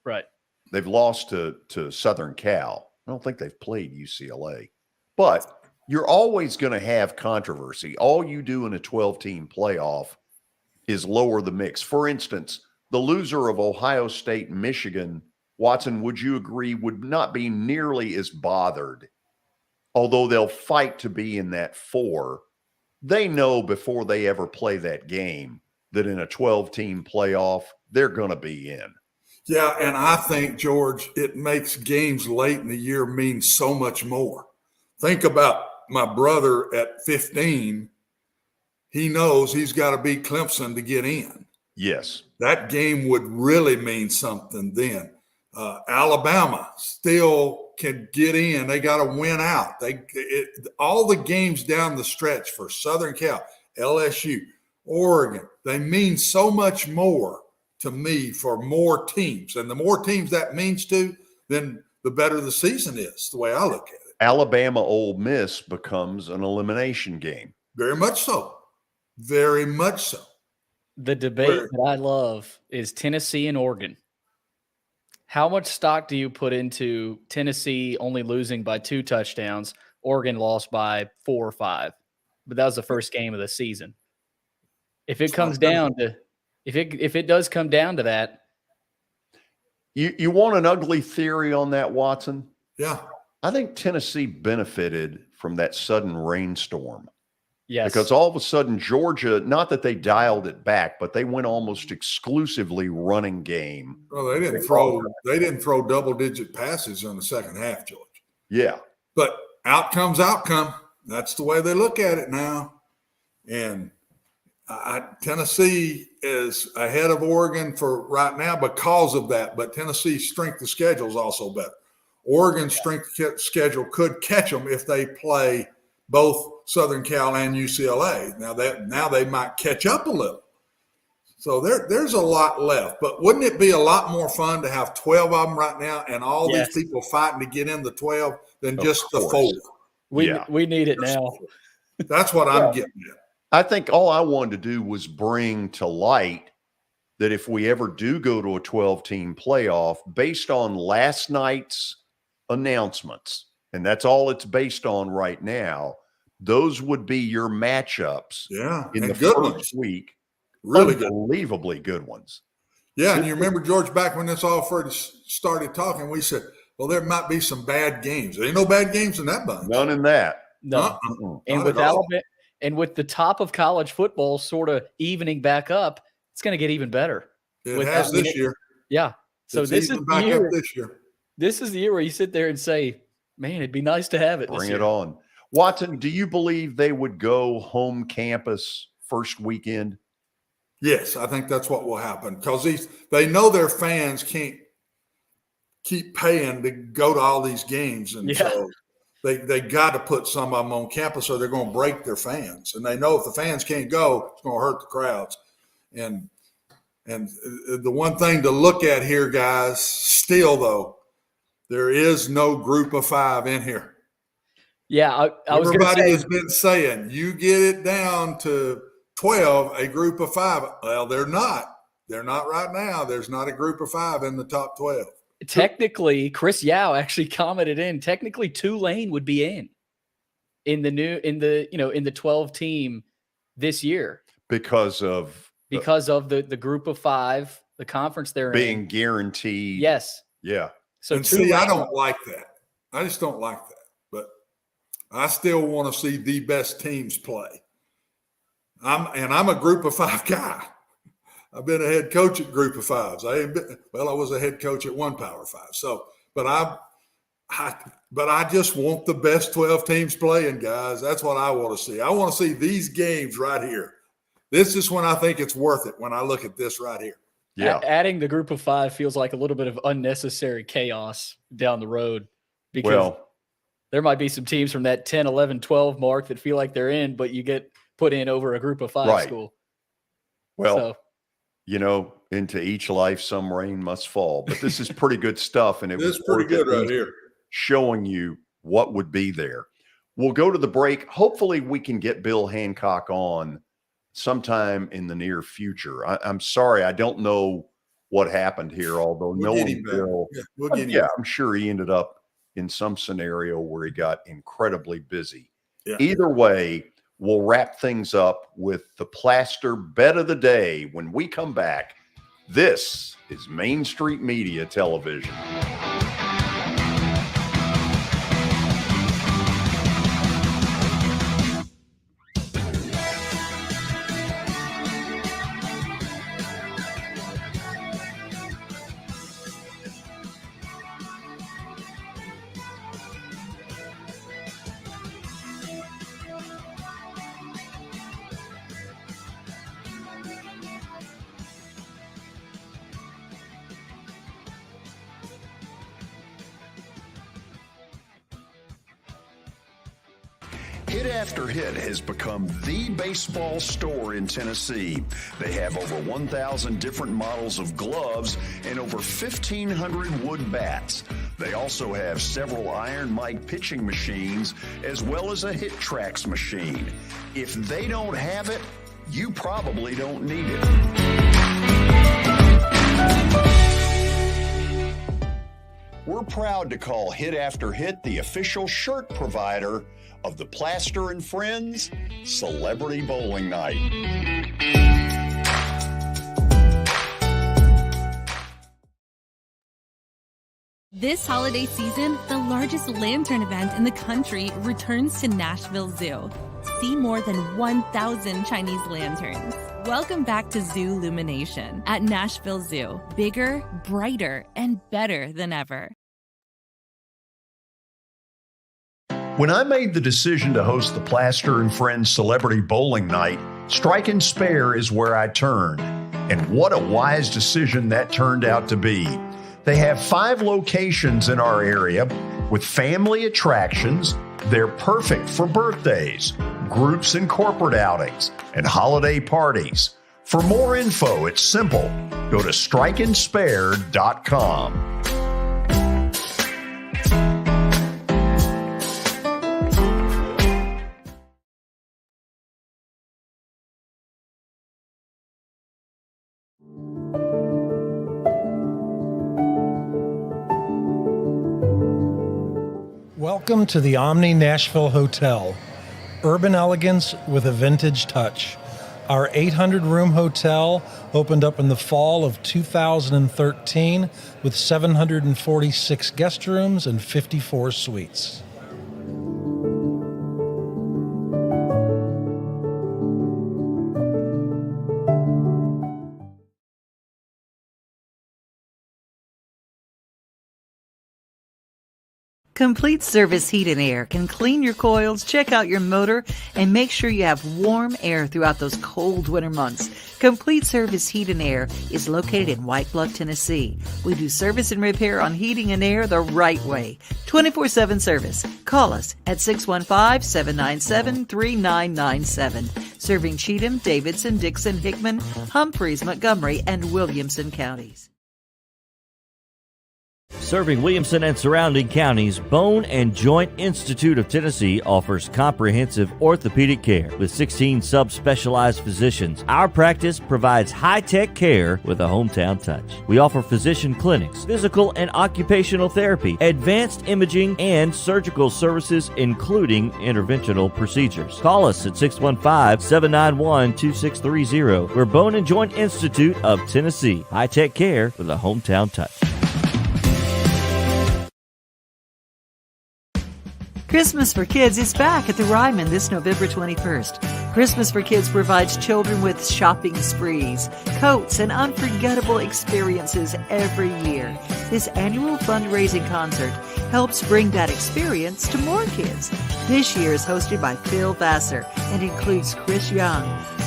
Right. They've lost to Southern Cal. I don't think they've played UCLA. But you're always going to have controversy. All you do in a 12-team playoff is lower the mix. For instance, the loser of Ohio State and Michigan, Watson, would you agree, would not be nearly as bothered, although they'll fight to be in that 4. They know before they ever play that game that in a 12-team playoff, they're going to be in. Yeah, and I think, George, it makes games late in the year mean so much more. Think about my brother at 15. He knows he's got to beat Clemson to get in. Yes. That game would really mean something then. Alabama still can get in. They got to win out. All the games down the stretch for Southern Cal, LSU, Oregon, they mean so much more to me for more teams. And the more teams that means to, then the better the season is, the way I look at it. Alabama Ole Miss becomes an elimination game. Very much so. Very much so. The debate that I love is Tennessee and Oregon. How much stock do you put into Tennessee only losing by 2 touchdowns, Oregon lost by 4 or 5? But that was the first game of the season. If it comes down to If it does come down to that. You want an ugly theory on that, Watson? Yeah. I think Tennessee benefited from that sudden rainstorm. Yes. Because all of a sudden, Georgia, not that they dialed it back, but they went almost exclusively running game. Well, they didn't throw double-digit passes in the second half, George. Yeah. But outcome's outcome. That's the way they look at it now. And Tennessee is ahead of Oregon for right now because of that. But Tennessee's strength of schedule is also better. Oregon's strength of schedule could catch them if they play both Southern Cal and UCLA. Now they might catch up a little. So there's a lot left. But wouldn't it be a lot more fun to have 12 of them right now and all these people fighting to get in the 12 than just the 4? We need it now. That's what I'm getting at. I think all I wanted to do was bring to light that if we ever do go to a 12-team playoff, based on last night's announcements, and that's all it's based on right now, those would be your matchups in the first week. Really unbelievably good ones. Yeah, and you remember, George, back when this all first started talking, we said, well, there might be some bad games. There ain't no bad games in that bunch. None in that. No. And with Alabama, and with the top of college football sort of evening back up, it's going to get even better. It has this year. Yeah. So this is the year. This year. This is the year where you sit there and say, man, it'd be nice to have it. Bring it on. Watson, do you believe they would go home campus first weekend? Yes, I think that's what will happen because they know their fans can't keep paying to go to all these games. And so they got to put some of them on campus or they're going to break their fans. And they know if the fans can't go, it's going to hurt the crowds. And the one thing to look at here, guys, still, though, there is no group of 5 in here. Yeah, everybody has been saying you get it down to 12, a group of 5. Well, they're not. They're not right now. There's not a group of 5 in the top 12. Technically, Chris Yao actually commented in. Technically, Tulane would be in the 12 team this year because of the group of 5, the conference they're being guaranteed. Yes. Yeah. So see, I don't like that. I just don't like that. But I still want to see the best teams play. I'm a group of 5 guy. I've been a head coach at group of 5s. I was a head coach at one Power 5. So, but I just want the best 12 teams playing, guys. That's what I want to see. I want to see these games right here. This is when I think it's worth it when I look at this right here. Yeah. Adding the group of 5 feels like a little bit of unnecessary chaos down the road because there might be some teams from that 10, 11, 12 mark that feel like they're in, but you get put in over a group of 5 school. Well, into each life, some rain must fall, but this is pretty good stuff. And it was pretty good right here. Showing you what would be there. We'll go to the break. Hopefully we can get Bill Hancock on sometime in the near future. I'm sorry. I don't know what happened here, although knowing Bill, I'm sure he ended up in some scenario where he got incredibly busy. Yeah. Either way, we'll wrap things up with the Plaster Bet of the Day when we come back. This is Main Street Media Television. Hit After Hit has become the baseball store in Tennessee. They have over 1,000 different models of gloves and over 1,500 wood bats. They also have several Iron Mike pitching machines as well as a Hit Trax machine. If they don't have it, you probably don't need it. We're proud to call Hit After Hit the official shirt provider of the Plaster and Friends Celebrity Bowling Night. This holiday season, the largest lantern event in the country returns to Nashville Zoo. See more than 1,000 Chinese lanterns. Welcome back to Zoo Illumination at Nashville Zoo. Bigger, brighter, and better than ever. When I made the decision to host the Plaster and Friends Celebrity Bowling Night, Strike and Spare is where I turned. And what a wise decision that turned out to be. They have 5 locations in our area with family attractions. They're perfect for birthdays, groups and corporate outings, and holiday parties. For more info, it's simple. Go to strikeandspare.com. Welcome to the Omni Nashville Hotel. Urban elegance with a vintage touch. Our 800-room hotel opened up in the fall of 2013 with 746 guest rooms and 54 suites. Complete Service Heat and Air can clean your coils, check out your motor, and make sure you have warm air throughout those cold winter months. Complete Service Heat and Air is located in White Bluff, Tennessee. We do service and repair on heating and air the right way. 24/7 service. Call us at 615-797-3997. Serving Cheatham, Davidson, Dixon, Hickman, Humphreys, Montgomery, and Williamson counties. Serving Williamson and surrounding counties, Bone and Joint Institute of Tennessee offers comprehensive orthopedic care with 16 subspecialized physicians. Our practice provides high-tech care with a hometown touch. We offer physician clinics, physical and occupational therapy, advanced imaging, and surgical services, including interventional procedures. Call us at 615-791-2630. We're Bone and Joint Institute of Tennessee. High-tech care with a hometown touch. Christmas for Kids is back at the Ryman this November 21st. Christmas for Kids provides children with shopping sprees, coats, and unforgettable experiences every year. This annual fundraising concert helps bring that experience to more kids. This year is hosted by Phil Vassar and includes Chris Young.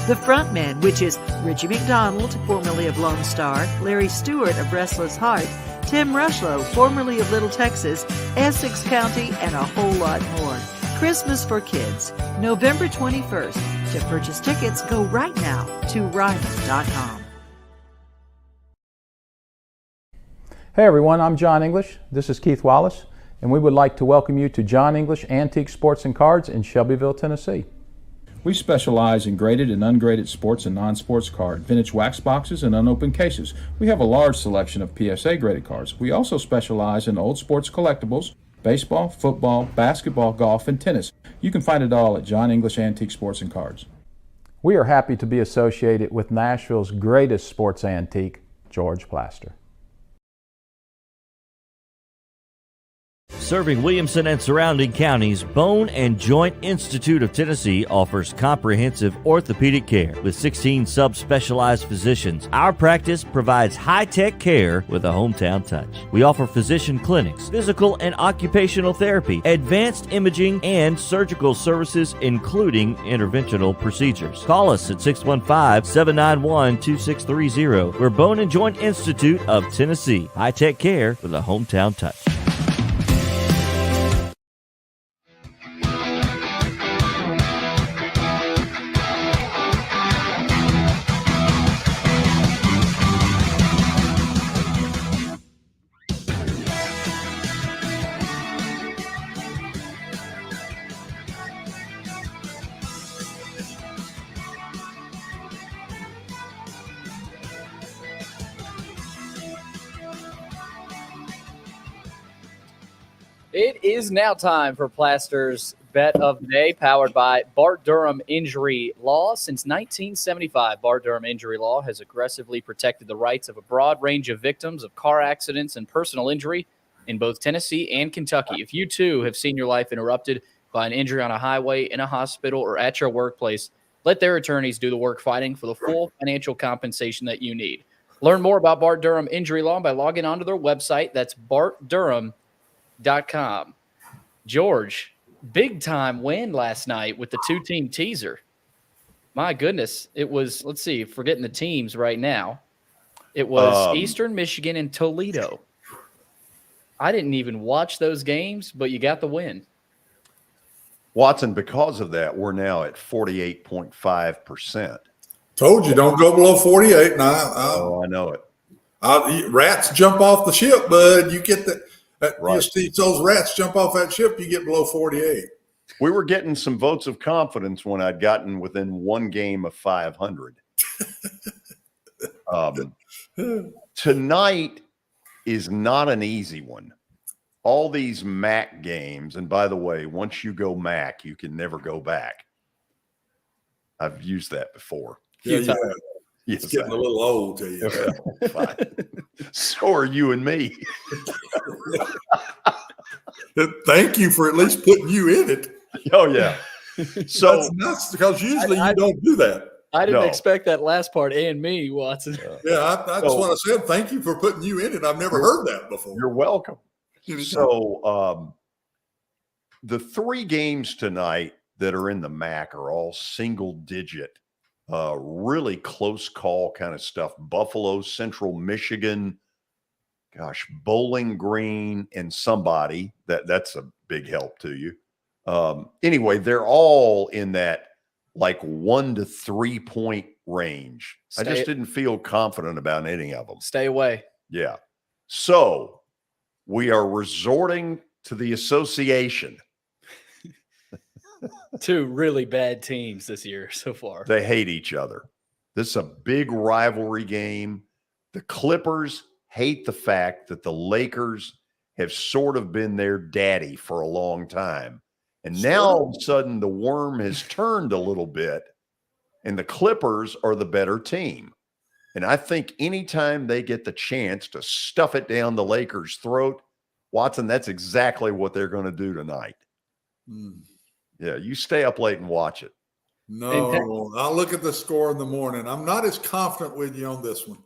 The frontmen, which is Richie McDonald, formerly of Lone Star, Larry Stewart of Restless Heart, Tim Rushlow, formerly of Little Texas, Essex County, and a whole lot more. Christmas for Kids, November 21st. To purchase tickets, go right now to ryman.com. Hey everyone, I'm John English. This is Keith Wallace, and we would like to welcome you to John English Antique Sports and Cards in Shelbyville, Tennessee. We specialize in graded and ungraded sports and non-sports cards, vintage wax boxes, and unopened cases. We have a large selection of PSA graded cards. We also specialize in old sports collectibles, baseball, football, basketball, golf, and tennis. You can find it all at John English Antique Sports and Cards. We are happy to be associated with Nashville's greatest sports antique, George Plaster. Serving Williamson and surrounding counties, Bone and Joint Institute of Tennessee offers comprehensive orthopedic care with 16 subspecialized physicians. Our practice provides high-tech care with a hometown touch. We offer physician clinics, physical and occupational therapy, advanced imaging, and surgical services, including interventional procedures. Call us at 615-791-2630. We're Bone and Joint Institute of Tennessee. High-tech care with a hometown touch. It is now time for Plaster's Bet of the Day, powered by Bart Durham Injury Law. Since 1975, Bart Durham Injury Law has aggressively protected the rights of a broad range of victims of car accidents and personal injury in both Tennessee and Kentucky. If you too have seen your life interrupted by an injury on a highway, in a hospital, or at your workplace, let their attorneys do the work fighting for the full financial compensation that you need. Learn more about Bart Durham Injury Law by logging onto their website. That's bartdurham.com. George, big time win last night with the 2-team teaser. My goodness. It was, let's see, forgetting the teams right now. It was Eastern Michigan and Toledo. I didn't even watch those games, but you got the win. Watson, because of that, we're now at 48.5%. Told you, don't go below 48. And I know it. Rats jump off the ship, bud. You get that. Right. You see those rats jump off that ship, you get below 48. We were getting some votes of confidence when I'd gotten within one game of 500. Tonight is not an easy one. All these MAC games, and by the way, once you go MAC, you can never go back. I've used that before. Yeah. It's getting a little old to you. Fine. So are you and me. Thank you for at least putting you in it. Oh, yeah. So that's nuts, because usually you don't do that. I didn't expect that last part, and me, Watson. Yeah, that's what I said. Thank you for putting you in it. I've never heard that before. You're welcome. So the 3 games tonight that are in the MAC are all single-digit, really close call kind of stuff. Buffalo, Central Michigan, Bowling Green, and somebody. That's a big help to you. Anyway, they're all in that like 1 to 3 point range. I just didn't feel confident about any of them. Stay away. Yeah. So we are resorting to the association. 2 really bad teams this year so far. They hate each other. This is a big rivalry game. The Clippers hate the fact that the Lakers have sort of been their daddy for a long time. And now all of a sudden the worm has turned a little bit, and the Clippers are the better team. And I think anytime they get the chance to stuff it down the Lakers' throat, Watson, that's exactly what they're going to do tonight. Yeah, you stay up late and watch it. No, I'll look at the score in the morning. I'm not as confident with you on this one.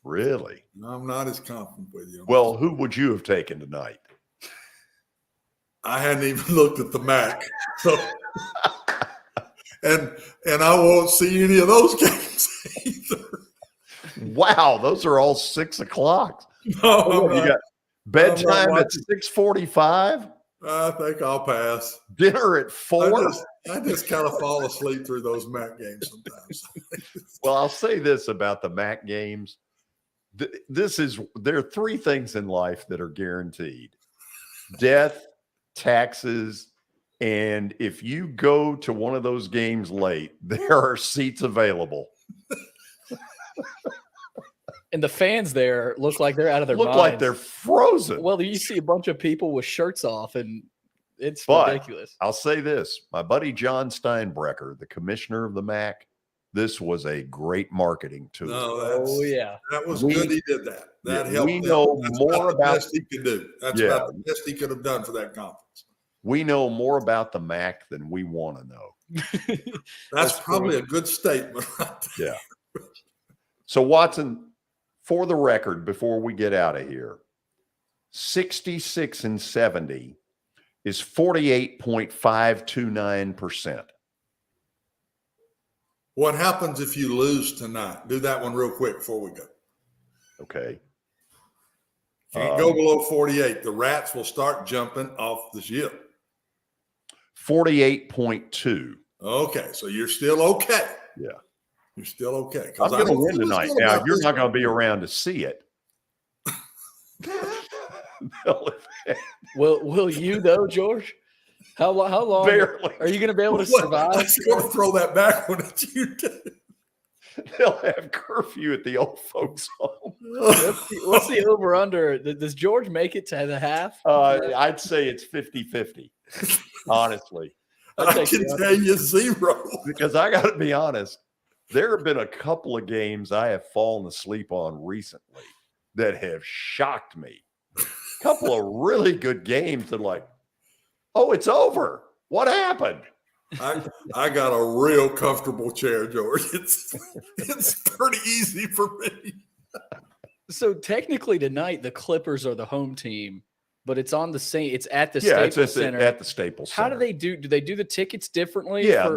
Really? I'm not as confident with you. Well, who would you have taken tonight? I hadn't even looked at the MAC. So, and I won't see any of those games either. Wow, those are all 6 o'clock. No, you got bedtime at 6:45. I think I'll pass. Dinner at 4. I just kind of fall asleep through those MAC games sometimes. Well, I'll say this about the MAC games. There are 3 things in life that are guaranteed: death, taxes, and if you go to one of those games late, there are seats available. And the fans there look like they're out of their minds. Look like they're frozen. Well, you see a bunch of people with shirts off, and it's ridiculous. I'll say this. My buddy John Steinbrecher, the commissioner of the MAC, this was a great marketing tool. No, yeah. That was good he did that. That helped. We know more about the best he could do. That's about the best he could have done for that conference. We know more about the MAC than we want to know. That's probably a good statement. Yeah. So, Watson, for the record, before we get out of here, 66 and 70 is 48.529%. What happens if you lose tonight? Do that one real quick before we go. Okay. Can't go below 48. The Rats will start jumping off the ship. 48.2. Okay, so you're still okay. Yeah. You're still okay. I'm going to win tonight. Now, you're not going to be around to see it. Will you, though, George? How long Barely. are you going to be able to survive? I'm going to throw that back one at you, too. They'll have curfew at the old folks' home. What's the over-under? Does George make it to the half? I'd say it's 50-50, honestly. I can tell you 0. Because I got to be honest, there have been a couple of games I have fallen asleep on recently that have shocked me. couple of really good games that like, oh, it's over. What happened? I got a real comfortable chair, George. It's pretty easy for me. So technically tonight the Clippers are the home team, but it's on the same. It's at the Yeah, Staples Center. at the Staples Center. How do they do? Do they do the tickets differently? Yeah,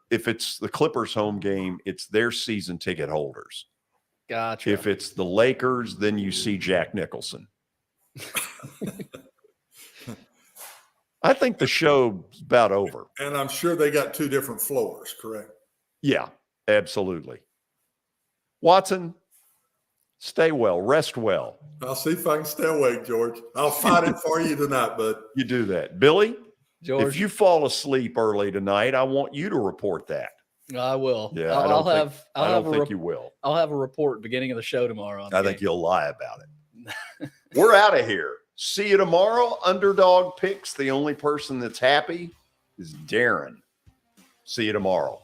if it's the Clippers home game, it's their season ticket holders. Gotcha. If it's the Lakers, then you see Jack Nicholson. I think the show's about over. And I'm sure they got 2 different floors, correct? Yeah, absolutely. Watson, stay well, rest well. I'll see if I can stay awake, George. I'll fight it for you tonight, bud. You do that. Billy, George, if you fall asleep early tonight, I want you to report that. I will. Yeah, I don't think you will. I'll have a report beginning of the show tomorrow. I think you'll lie about it. We're out of here. See you tomorrow. Underdog Picks. The only person that's happy is Darren. See you tomorrow.